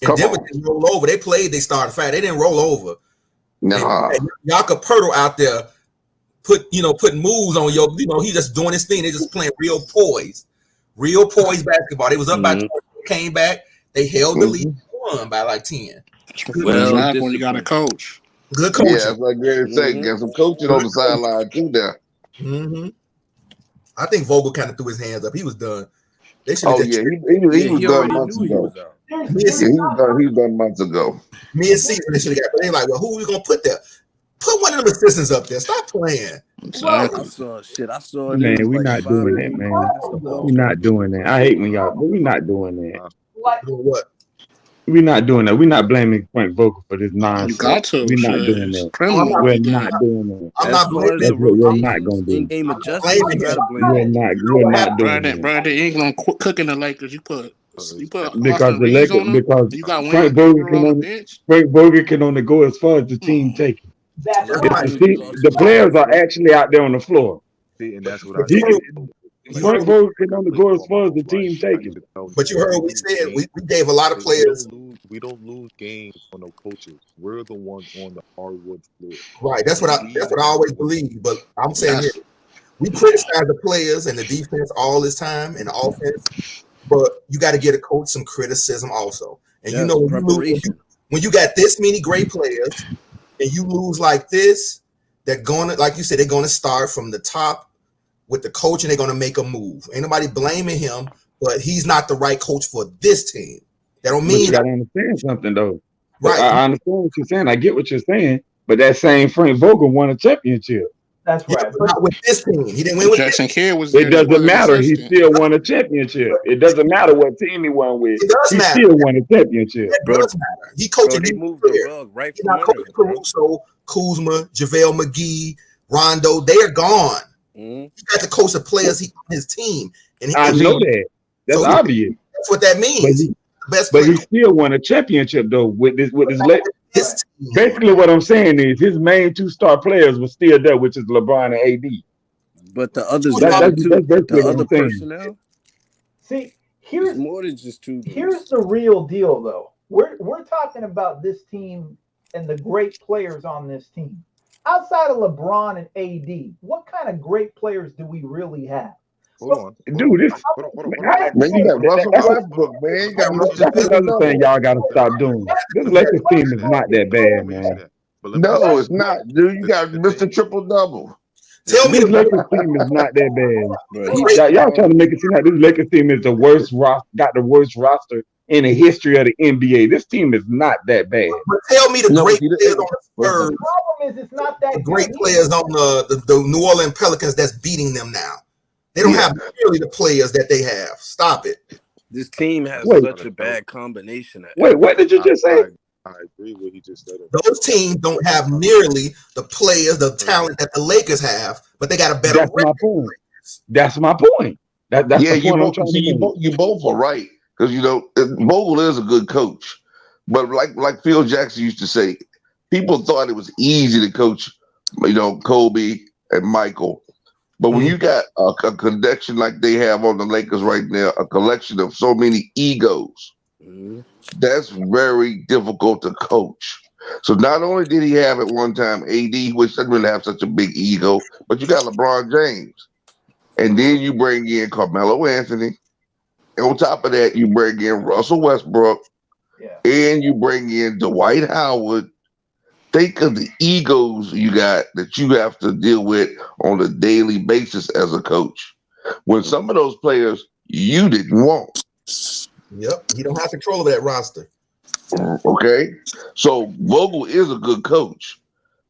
And Denver didn't roll over. They played, they started fast. They didn't roll over. Nah. Jakob Poeltl out there putting moves on he just doing his thing. They just playing real poised basketball. They was up by 20, came back. They held the lead, won by like 10. Well, when you got a coach. Good coaching. Yeah, that's like Gary said. Got some coaching on the sideline too there. Mm-hmm. I think Vogel kind of threw his hands up. He was done. They should. He was done months ago. He was done months ago. Mid-season, they should have got. But they like, well, who are we gonna put there? Put one of them assistants up there. Stop playing. Exactly. I saw it. Man, we're not doing that, man. We're not doing that. I hate when y'all, but we're not doing that. What? We're not doing that. We're not blaming Frank Vogel for this nonsense. You got to. We're not doing that. We're not doing that. I'm not blaming. That's what we're not going to do. We're not doing that. Brandon Ingram cooking the Lakers. You put because the Lakers, because you got Frank Vogel can only go as far as the team takes. The players are actually out there on the floor. See, and that's what I Frank Vogel can only go as far as the team taking. But you heard what we said. We gave a lot of players. We don't lose games on no coaches. We're the ones on the hardwood floor. Right. That's what I always believe. But I'm saying here, we criticize the players and the defense all this time and the offense. But you got to get a coach some criticism also. And you know when you got this many great players and you lose like this, they're gonna, like you said, they're gonna start from the top with the coach and they're gonna make a move. Ain't nobody blaming him, but he's not the right coach for this team. That don't mean you gotta understand something though. Right. I understand what you're saying. I get what you're saying, but that same Frank Vogel won a championship. That's right. But not with this team. He didn't win with Jackson Kidd was. It doesn't matter. He still won a championship. It doesn't matter what team he won with. It does matter. Still won a championship. It does matter. He coaching. He moved the rug right from under him. Caruso, Kuzma, JaVale McGee, Rondo. They are gone. He got to coach the players on his team. And I know that. That's obvious. That's what that means. But he still won a championship though with this basically what I'm saying is his main 2-star players were still there, which is LeBron and AD. But the others, the other personnel. See, here's more than just two. Here's the real deal, though. We're talking about this team and the great players on this team. Outside of LeBron and AD, what kind of great players do we really have? Hold on. Dude, this man, you got Russell Westbrook, man. You got that's another thing y'all gotta stop doing. This Lakers team is not that bad, man. No, it's not, dude. You got Mr. Triple Double. Tell me this Lakers team is not that bad. Y'all trying to make it seem like this Lakers team is the worst got the worst roster in the history of the NBA. This team is not that bad. But tell me the great players on the Spurs. The problem is it's not that the great players on the New Orleans Pelicans that's beating them now. They don't have nearly the players that they have. Stop it. This team has such a bad combination. Wait, what did you just say? I agree with what he just said. Those teams don't have nearly the players, the talent that the Lakers have, but they got a better record. My point. That's my point. That's yeah, the point I'm trying to make. You both are right, because you know Vogel is a good coach, but like Phil Jackson used to say, people thought it was easy to coach, you know, Kobe and Michael, but when you got a connection like they have on the Lakers right now, a collection of so many egos, that's very difficult to coach. So not only did he have at one time AD, which doesn't really have such a big ego, but you got LeBron James. And then you bring in Carmelo Anthony. And on top of that, you bring in Russell Westbrook. And you bring in Dwight Howard. Think of the egos you got that you have to deal with on a daily basis as a coach. When some of those players you didn't want. Yep, you don't have control of that roster. Okay, so Vogel is a good coach,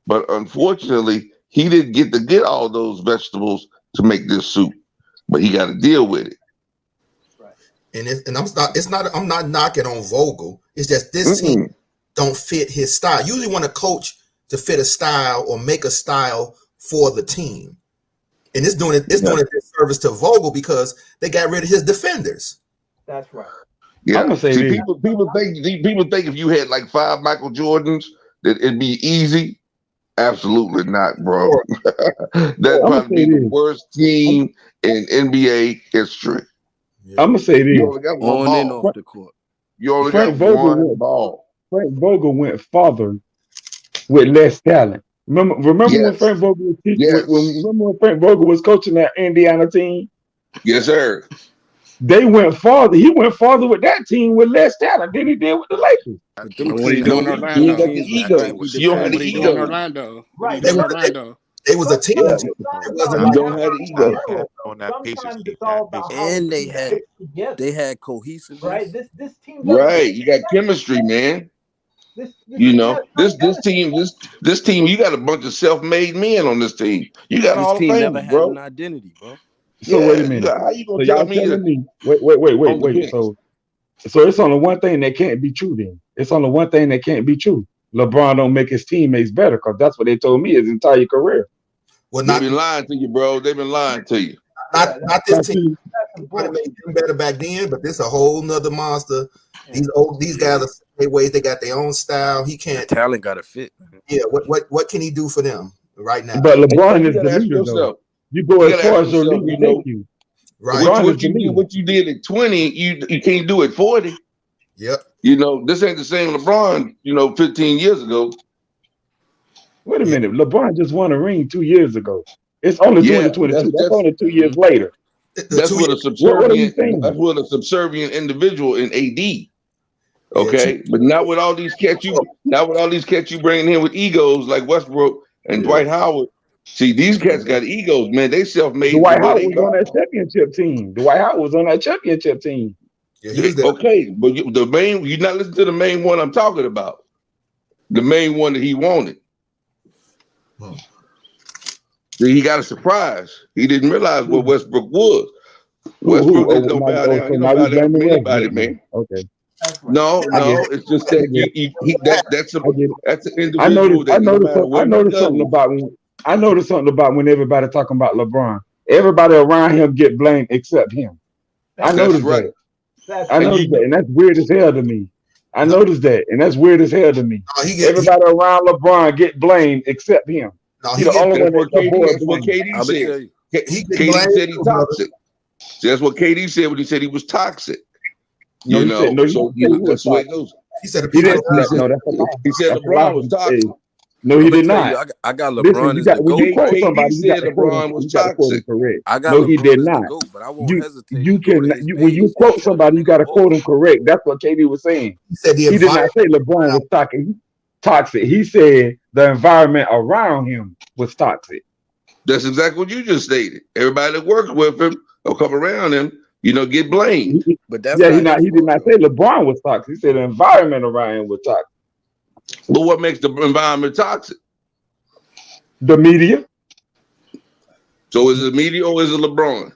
but unfortunately, he didn't get all those vegetables to make this soup. But he got to deal with it. Right. I'm not knocking on Vogel. It's just this team don't fit his style. You usually want a coach to fit a style or make a style for the team, and it's doing a disservice to Vogel because they got rid of his defenders. That's right. Yeah, I'm gonna say people think if you had like 5 Michael Jordans that it'd be easy. Absolutely not, bro. That'd probably be the worst team in NBA history. I'm gonna say this: you only got one ball. And off the court. You only got one ball. Frank Vogel went farther with less talent. Remember when Frank Vogel was teaching? Remember when Frank Vogel was coaching that Indiana team? Yes, sir. They went farther. He went farther with that team with less talent than he did with the Lakers. What he doing in Orlando? You got the egos. You don't have the ego. Orlando. Right. It was a team. You don't have the ego. On that Sometimes it's all about and they had cohesiveness. Right. This team. Right. You got chemistry, man. You know, this team, you got a bunch of self-made men on this team. You got all the team never famous, had bro. an identity, bro. So wait a minute. How you gonna so tell me? Wait. So it's only one thing that can't be true. Then it's only one thing that can't be true. LeBron don't make his teammates better because that's what they told me his entire career. Well, they've been lying to you, bro. They've been lying to you. Not this team. Might have made them better back then, but this a whole nother monster. These guys are their ways. They got their own style. He can't. The talent got to fit. Yeah. What can he do for them right now? But LeBron is the leader, though. You go as far as your leader take you. Right. What you did at 20, you can't do at 40. Yep. You know, this ain't the same LeBron, 15 years ago. Wait a minute. LeBron just won a ring 2 years ago. It's only 2022. That's only 2 years later. That's what a subservient individual in AD. Okay, but not with all these cats you bringing in with egos like Westbrook and Dwight Howard. See, these cats got egos, man. They self-made. Dwight Howard was on that championship team. Yeah, okay, but you're not listening to the main one I'm talking about. The main one that he wanted. See, he got a surprise. He didn't realize what Westbrook was. Westbrook didn't know bow down. He don't bow down for anybody, man. Okay. No, it's just that that's an individual. I noticed something about when everybody talking about LeBron. Everybody around him get blamed except him. I noticed that. I noticed that, and that's weird as hell to me. Everybody around LeBron get blamed except him. He's the only one that's what KD said. KD said he's toxic. That's what KD said when he said he was toxic. That's the way it goes. He said LeBron was toxic. No, he did not. I got LeBron as the GOAT. KD said LeBron was toxic. No, he did not. But I won't hesitate. When you quote somebody, you got to quote him correct. That's what KD was saying. He did not say LeBron was toxic. He said the environment around him was toxic. That's exactly what you just stated. Everybody that works with him or come around him get blamed. But that's he his did not fault, say LeBron was toxic. He said the environment around him was toxic. But what makes the environment toxic? The media. So is it the media or is it LeBron?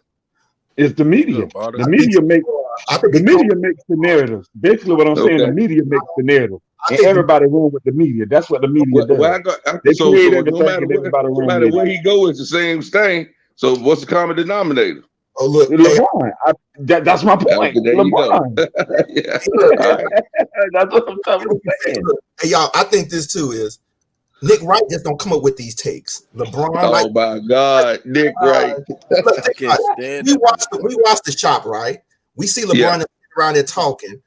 It's the media. The media makes the narratives. Basically, what I'm saying, the media makes the narrative, and everybody run with the media. That's what the media does. So no matter where he goes, it's the same thing. So what's the common denominator? Oh, look, LeBron. That's my point. There LeBron. Yeah. That's what I'm saying. Hey, y'all, I think this too is Nick Wright just don't come up with these takes. LeBron. Oh my God, Nick Wright. We watch the shop, right? We see LeBron around there talking.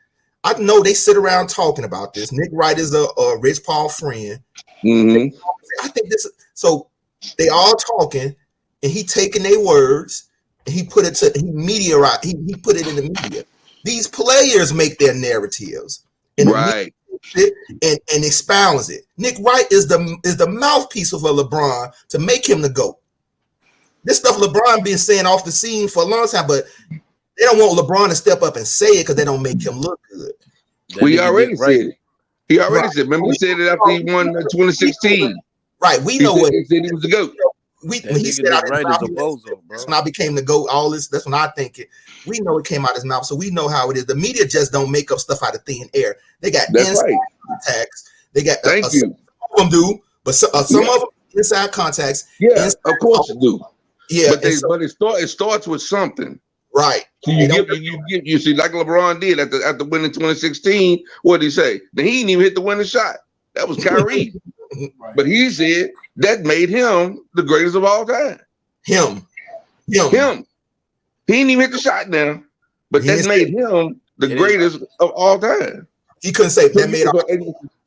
I know they sit around talking about this. Nick Wright is a Rich Paul friend. Mm-hmm. I think this. So they all talking, and he taking their words, and he put it to he put it in the media. These players make their narratives, and right, and expounds it. Nick Wright is the mouthpiece of a LeBron to make him the GOAT. This stuff LeBron been saying off the scene for a long time, but they don't want LeBron to step up and say it because they don't make him look good. We already said it. He already said. Remember, he said it after he won 2016. Right. We know what he said. He was the GOAT. When he said out his mouth, that's when I became the GOAT. All this. That's when I think it. We know it came out his mouth, so we know how it is. The media just don't make up stuff out of thin air. They got inside contacts. They got thank you. Some of them do, but some of them inside contacts. Yeah, of course it do. Yeah, but it starts with something. Right. So you see, like LeBron did after winning 2016. What did he say? Then he didn't even hit the winning shot. That was Kyrie. Right. But he said that made him the greatest of all time. Him. He didn't even hit the shot now, but that made him the greatest of all time. He couldn't say that made.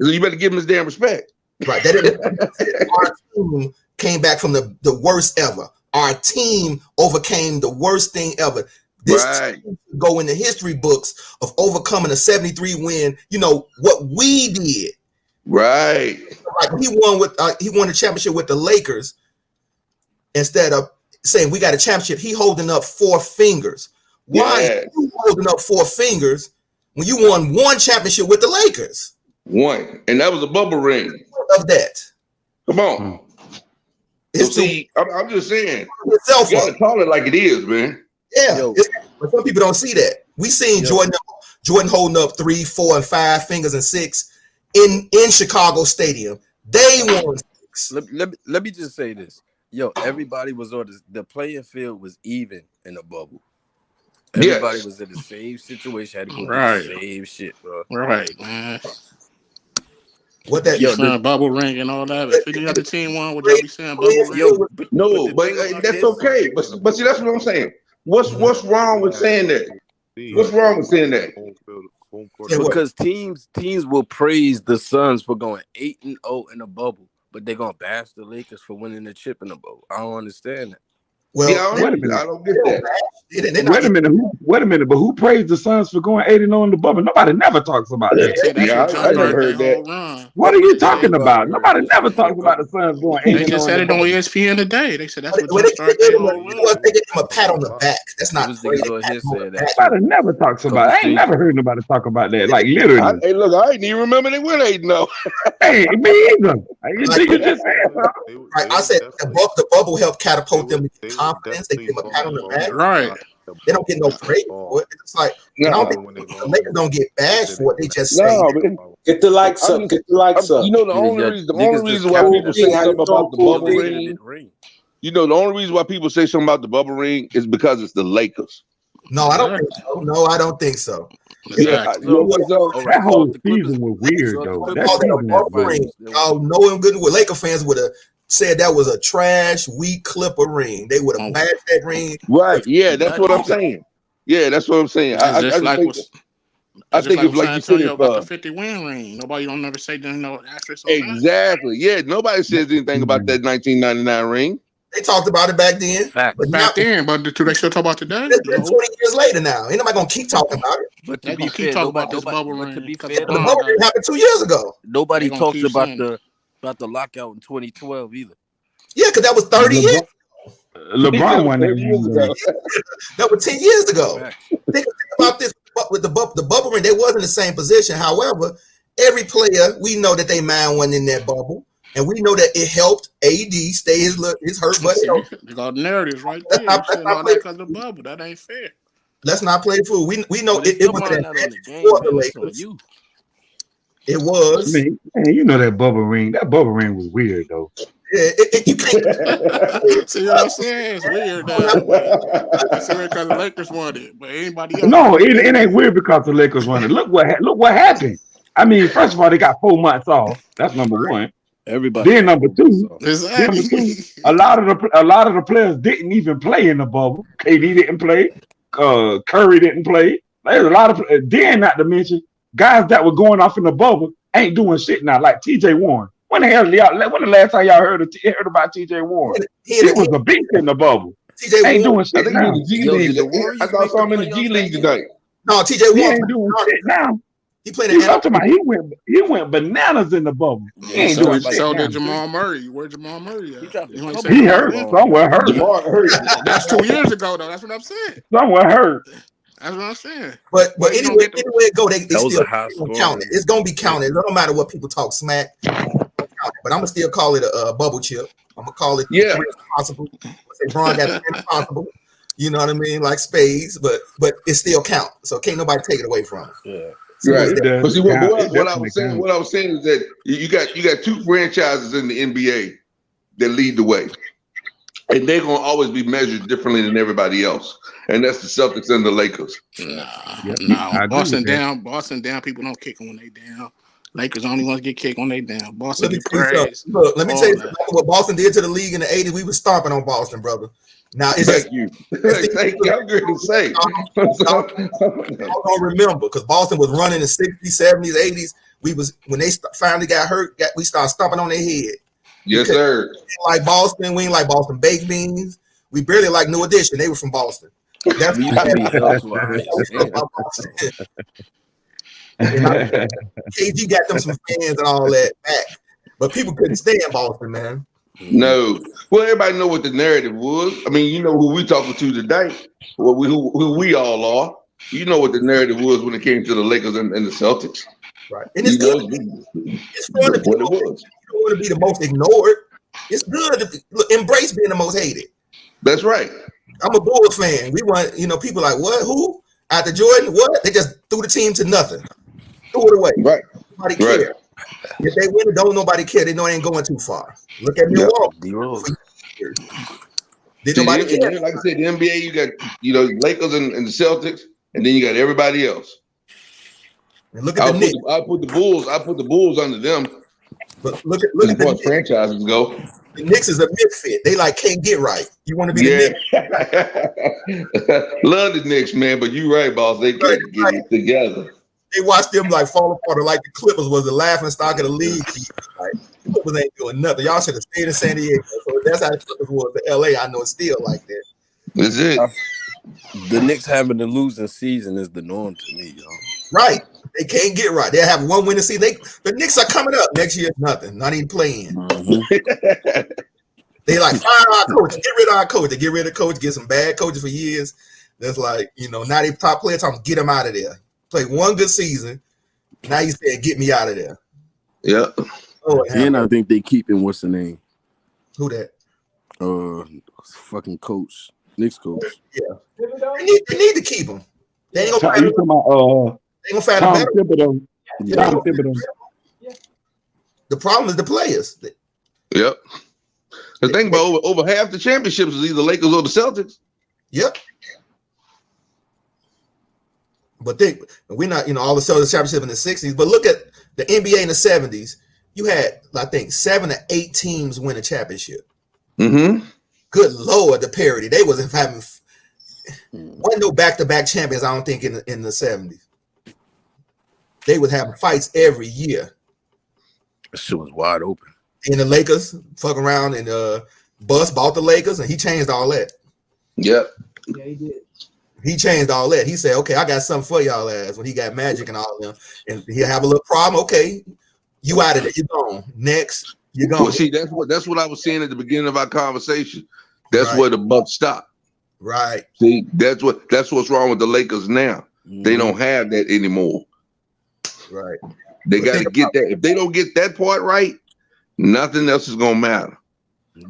So you better give him his damn respect. Right. Our team came back from the worst ever. Our team overcame the worst thing ever. This team go in the history books of overcoming a 73 win. You know what we did. Right. Like he won the championship with the Lakers. Instead of saying we got a championship, he holding up 4 fingers. Why are you holding up 4 fingers when you won 1 championship with the Lakers? 1, and that was a bubble ring. Of that. Come on. So see, I'm just saying, you gotta call it like it is, man. Yeah, but some people don't see that. We seen Jordan holding up 3, 4, and 5 fingers and 6 in Chicago Stadium. They won 6. Let me just say this. Everybody was on the playing field was even in the bubble. Everybody was in the same situation, had to go through the same shit, bro. Right, man. What that bubble ring and all that. If any other team won, would y'all be saying bubble ring? But that's okay. But see, that's what I'm saying. What's wrong with saying that? What's wrong with saying that? Because teams will praise the Suns for going 8-0 in the bubble, but they're gonna bash the Lakers for winning the chip in the bubble. I don't understand that. Well, wait a minute. I don't get that. Wait a minute. But who praised the Suns for going 8-0 in the bubble? Nobody never talks about that. I never heard that. What are you talking about? Nobody never talks about the Suns going 8-0. They just said it on ESPN today. They said that's what they gave him a pat on the back. That's not crazy. Nobody never talks about it. I ain't never heard nobody talk about that. Like literally. Hey, look, I didn't even remember they went 8-0. Hey, me either. Right, I said the bubble helped catapult them with confidence. They give a pat on the back. Right. They don't get no credit for it. It's like I don't think the Lakers don't get bashed for it. They just say get the likes up. Get the likes up. You know the only reason why people say something about the bubble ring. You know the only reason why people say something about the bubble ring is because it's the Lakers. No, I don't think so. No, I don't think so. Yeah, that whole season was weird though. That season was weird. Knowing good with Laker fans would have said that was a trash, weak Clipper ring. They would have bashed that ring. Right. Yeah, that's what I'm saying. Yeah, that's what I'm saying. I think it's like you said about the 50 win ring. Nobody don't never say asterisk. Exactly. Yeah, nobody says anything about that 1999 ring. They talked about it back then. But do they still talk about today? It's 20 years later now. Ain't nobody gonna keep talking about it. But to be fair, nobody, the bubble ring happened 2 years ago. Nobody talks about the lockout in 2012 either. Yeah, because that was 30 years. LeBron won that years ago. That was 10 years ago. Think about this with the bubble ring. They wasn't in the same position. However, every player, we know that they mind wasn't in that bubble. And we know that it helped AD stay his hurt butt healthy. They got narratives right there. You saying all that because of the bubble. That ain't fair. Let's not play fool. We know it was an advantage for the Lakers. It was. Man, you know that bubble ring. That bubble ring was weird though. Yeah, you can't. See what I'm saying? It's weird now. It's weird because the Lakers won it, but anybody else. No, it ain't weird because the Lakers won it. Look what happened. I mean, first of all, they got 4 months off. That's number one. Everybody. Then number two, exactly. a lot of the players didn't even play in the bubble. KD didn't play. Curry didn't play. There's a lot of. Then, not to mention, guys that were going off in the bubble ain't doing shit now, like TJ Warren. When the hell when the last time y'all heard about TJ Warren? He was a beast in the bubble. TJ ain't Warren, doing shit I now. think he was in the G League. I saw him in the G League tonight. No, TJ He Warren ain't doing shit now. He played He went bananas in the bubble. He ain't doing shit. So now. did Jamal Murray. Where Jamal Murray at? He hurt. Somewhere hurt. Jamal hurt. That's 2 years ago, though. That's what I'm saying. Somewhere hurt. That's what I'm saying. But anyway it go, they still count it. It's gonna be counted. It don't matter what people talk smack. But I'm gonna still call it a bubble chip. I'm gonna call it possible. Say Bron got impossible. You know what I mean? Like spades, but it still count. So can't nobody take it away from it. Yeah. Right. But see, what I was saying is that you got 2 franchises in the NBA that lead the way. And they're gonna always be measured differently than everybody else. And that's the Celtics and the Lakers. No. Boston down, people don't kick them when they down. Lakers only want to get kicked when they down. Boston get praised. Look, let me tell you something. What Boston did to the league in the 80s, we were stomping on Boston, brother. Now it's Thank you. Thank you. I'm good to say. I don't remember because Boston was running in the 60s, 70s, 80s. We was when they finally got hurt, we started stomping on their head. Yes, sir. Like Boston, we ain't like Boston baked beans. We barely like New Edition. They were from Boston. That's KG got them some fans and all that back, but people couldn't stand Boston, man. No, well, everybody know what the narrative was. I mean, you know who we talking to today. Well, who we all are. You know what the narrative was when it came to the Lakers and the Celtics, right? And it's good. It's fun if you don't want to be the most ignored. It's good to embrace being the most hated. That's right. I'm a Bulls fan. We want, people like, what? Who? After Jordan, what? They just threw the team to nothing. Threw it away. Right. Nobody care. If they win it, don't nobody care. They know it ain't going too far. Look at Milwaukee. Did nobody care? Like I said, the NBA, you got Lakers and the Celtics, and then you got everybody else. And look at the Knicks. I put the Bulls under them. But look at the franchises go. The Knicks is a misfit. They can't get right. You want to be the Knicks? Love the Knicks, man. But you right, boss. They can't get it together. They watched them fall apart. Like the Clippers was the laughing stock of the league. Like, the Clippers ain't doing nothing. Y'all should have stayed in San Diego. So that's how the Clippers was. The LA, I know it's still like that. That's it. The Knicks having a losing season is the norm to me, y'all. Right. They can't get right. They have one winning season. The Knicks are coming up next year. Nothing. Not even playing. They fire our coach. Get rid of our coach. They get rid of the coach. Get some bad coaches for years. That's now they top players. Time to get them out of there. Play one good season. Now you saying get me out of there. Yeah. And I think they keeping what's the name? Who that? Fucking coach. Knicks coach. Yeah. They need to keep him. They ain't gonna find a better. Thibodeau. The problem is the players. Yep. The thing about over half the championships is either Lakers or the Celtics. Yep. But we're not, all the Celtics championship in the 60s. But look at the NBA in the 70s. You had, I think, 7 to 8 teams win a championship. Mm-hmm. Good Lord, the parity. They wasn't having no back-to-back champions, I don't think, in the 70s. They was having fights every year. That shit was wide open. And the Lakers fuck around and Bus bought the Lakers and he changed all that. Yep. Yeah, he did. He changed all that. He said, okay, I got something for y'all ass when he got Magic and all of them. And he'll have a little problem. Okay, you out of it. You're gone. Next, you're gone. Well, see, that's what I was saying at the beginning of our conversation. That's where the buck stopped. Right. See, that's what's wrong with the Lakers now. They don't have that anymore. Right. They got to get that. If they don't get that part right, nothing else is gonna matter.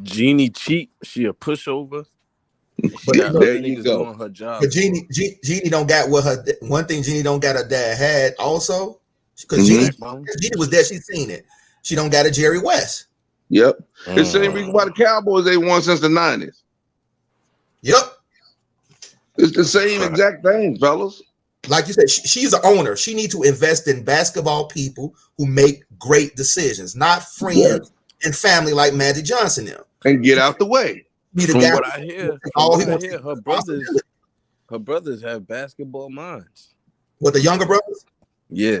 Jeannie cheap. She a pushover. But there you go. Doing her job. But Jeannie don't got what her one thing Jeannie don't got her dad had also. Because Jeannie was there, she seen it. She don't got a Jerry West. Yep. It's the same reason why the Cowboys ain't won since the 90s. Yep. It's the same exact thing, fellas. Like you said, she's an owner. She needs to invest in basketball people who make great decisions, not friends and family like Magic Johnson now. And get out the way. From what I hear, her brothers have basketball minds. What, the younger brothers? Yeah.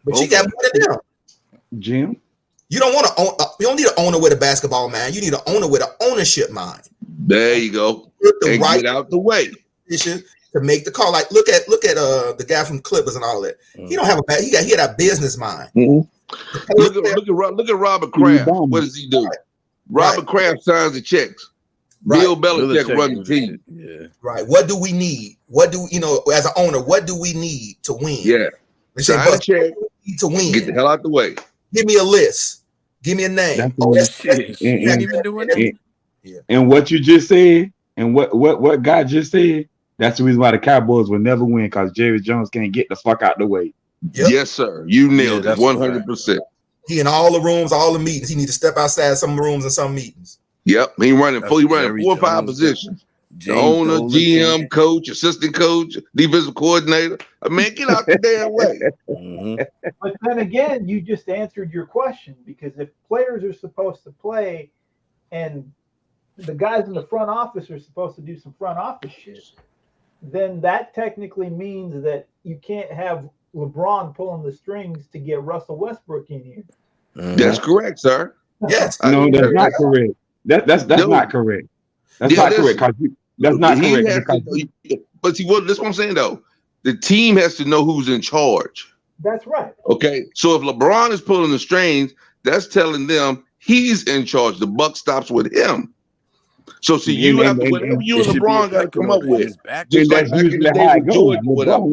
But she got more than them. Jim? You don't want to own. You don't need an owner with a basketball mind. You need an owner with an ownership mind. There you go. And get out the way to make the call. Like look at the guy from Clippers and all that. He don't have he had a business mind. Look at Robert Kraft. What does he do? Robert Kraft signs the checks. Bill Belichick runs the team. Yeah. Right. What do we need? What do as an owner? What do we need to win? Yeah. Sign a check to win. Get the hell out the way. Give me a list. Give me a name. And what you just said, and what God just said, that's the reason why the Cowboys will never win, because Jerry Jones can't get the fuck out the way. Yep. Yes, sir. You nailed it 100%. He in all the rooms, all the meetings. He need to step outside some rooms and some meetings. Yep. He running 4 or 5 positions. The owner, GM, coach, assistant coach, defensive coordinator. Man, get out the damn way. But then again, you just answered your question, because if players are supposed to play and the guys in the front office are supposed to do some front office shit, then that technically means that you can't have LeBron pulling the strings to get Russell Westbrook in here. That's correct, sir. Yes. No, that's not correct. That's not correct. That's not correct. That's not correct. But see, that's what I'm saying though. The team has to know who's in charge. That's right. Okay, so if LeBron is pulling the strings, that's telling them he's in charge. The buck stops with him. So see, you have to, whatever you and LeBron got to come up with. Just like back in the day with Jordan, whatever.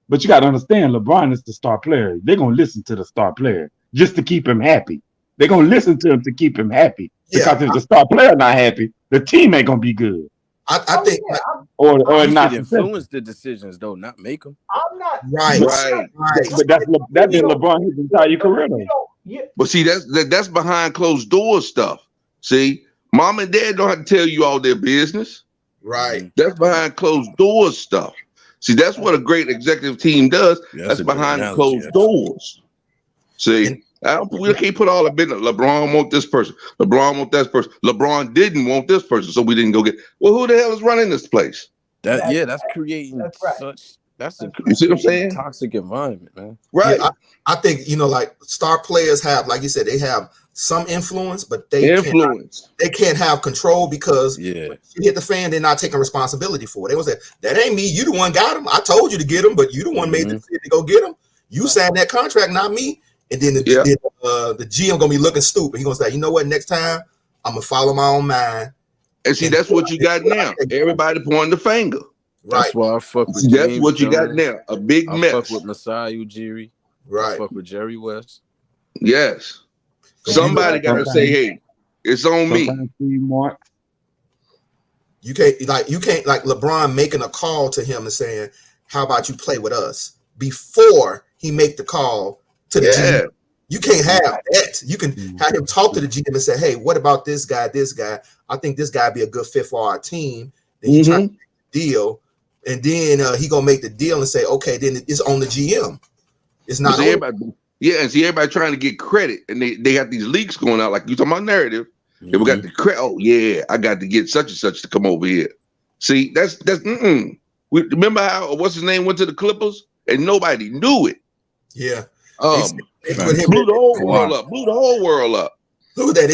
But you got to understand, LeBron is the star player. They're gonna listen to the star player just to keep him happy. They're gonna listen to him to keep him happy. Because if the star player not happy, the team ain't gonna be good. I think, or not influence the decisions though, not make them. I'm not right. But that's been LeBron his entire career. But see, that's behind closed doors stuff. See, mom and dad don't have to tell you all their business. Right. That's behind closed doors stuff. See, that's what a great executive team does. That's behind closed doors. See. We can't put all the business. LeBron want this person. LeBron want that person. LeBron didn't want this person, so we didn't go get. Well, who the hell is running this place? That's creating such. You see what I'm saying? Toxic environment, man. Right. Yeah, I think like star players have, like you said, they have some influence, but they can't have control because you hit the fan, they're not taking responsibility for it. They will say, "That ain't me. You the one got him. I told you to get him, but you the one made the decision to go get him. You signed that contract, not me." And then the GM gonna be looking stupid. He gonna say, "You know what? Next time, I'm gonna follow my own mind." And see, that's what you got now. Everybody pointing the finger. Right. That's why I fuck with. See, that's what you got now. A big mess. I fuck with Masai Ujiri. Right. I fuck with Jerry West. Yes. Somebody got to say, "Hey, it's on me." You can't like LeBron making a call to him and saying, "How about you play with us?" before he make the call to the GM. You can't have that. You can have him talk to the GM and say, "Hey, what about this guy? This guy? I think this guy be a good fit for our team." Then he try to make the deal, and then he gonna make the deal and say, "Okay, then it's on the GM. It's not." And see everybody trying to get credit, and they got these leaks going out. Like you talking about narrative, we got the credit. Oh yeah, I got to get such and such to come over here. See, that's. We remember how what's his name went to the Clippers and nobody knew it. Yeah. They blew the whole world up. Blew the whole world up. Who that?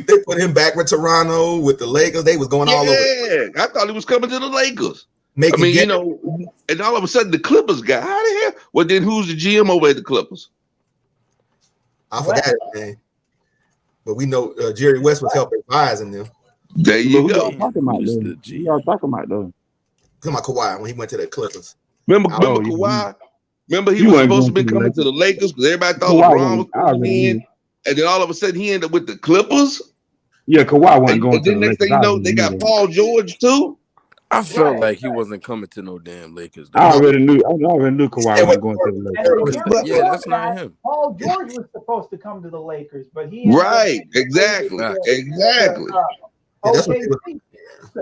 They put him back with Toronto, with the Lakers. They was going all over. Yeah, I thought he was coming to the Lakers. And all of a sudden the Clippers got out of here. Well, then who's the GM over at the Clippers? I forgot his name. But we know Jerry West was helping advising them. There you Who y'all go. talking about though? Mr. Who G. y'all talking about though? Come on, Kawhi when he went to the Clippers. Remember Oh, Kawhi? Remember he you was wasn't supposed to going be to the coming to Lakers. the Lakers because everybody thought Kawhi LeBron was wasn't. I coming already in, knew. and then all of a sudden he ended up with the Clippers. Yeah, Kawhi wasn't And going to then the next Lakers. thing you I know, already they knew got that. Paul George too. I felt Right. like he wasn't coming to no damn Lakers though. I No, already knew. I already knew Kawhi stay wasn't with going to the And the Lakers. year Yeah, before that's not that, him. Paul George was supposed to come to the Lakers, but he ended up Right, being traded exactly, to exactly. Yeah, that's what they OKC. were. So,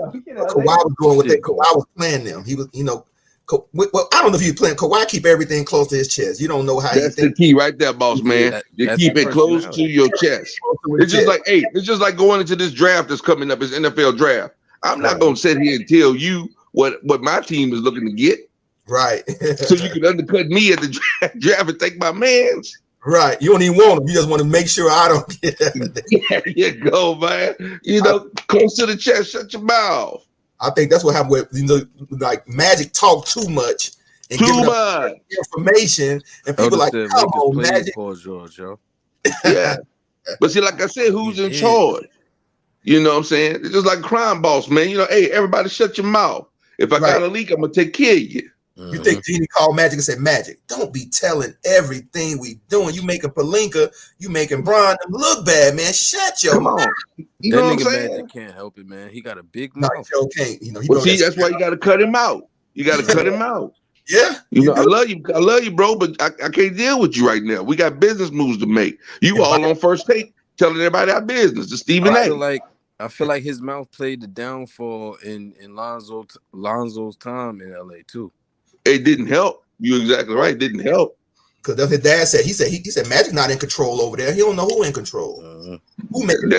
Kawhi was doing what Shit, Kawhi was playing them. He was, well, I don't know if he was playing. Kawhi keep everything close to his chest. You don't know how he That's the thinks. key right there, boss man. You That's keep his it close to personality. your chest. It's just like, hey, it's just like going into this draft that's coming up, this NFL draft. I'm not gonna sit here and tell you what my team is looking to get. Right. So you can undercut me at the draft and take my man's. Right. You don't even want him. You just want to make sure I don't get There you go, man. You know, close to the chest, shut your mouth. I think that's what happened with, like Magic talk too much and Too giving much up information, and people like, said come Lakers on, played Magic. Paul George, yo. Yeah. But see, like I said, who's in charge? You know what I'm saying? It's just like crime boss, man. You know, hey, everybody shut your mouth. If I got a leak, I'm gonna take care of you. You think Jeannie called Magic and said, Magic, don't be telling everything we doing. You making Pelinka, you making Bron look bad, man. Shut your mouth. You that know what I'm nigga saying? Magic can't help it, man. He got a big No, mouth. Joe can't. You know, he Well, see, that's why you got to cut him out. You got to cut him out. Yeah. You know, I love you, bro, but I can't deal with you right now. We got business moves to make. You all on First Take telling everybody our business. To Stephen A. I feel like his mouth played the downfall in Lonzo's time in LA too. It didn't help. You're exactly right. It didn't help. Because that's his dad said. He said Magic not in control over there. He don't know who in control. Who making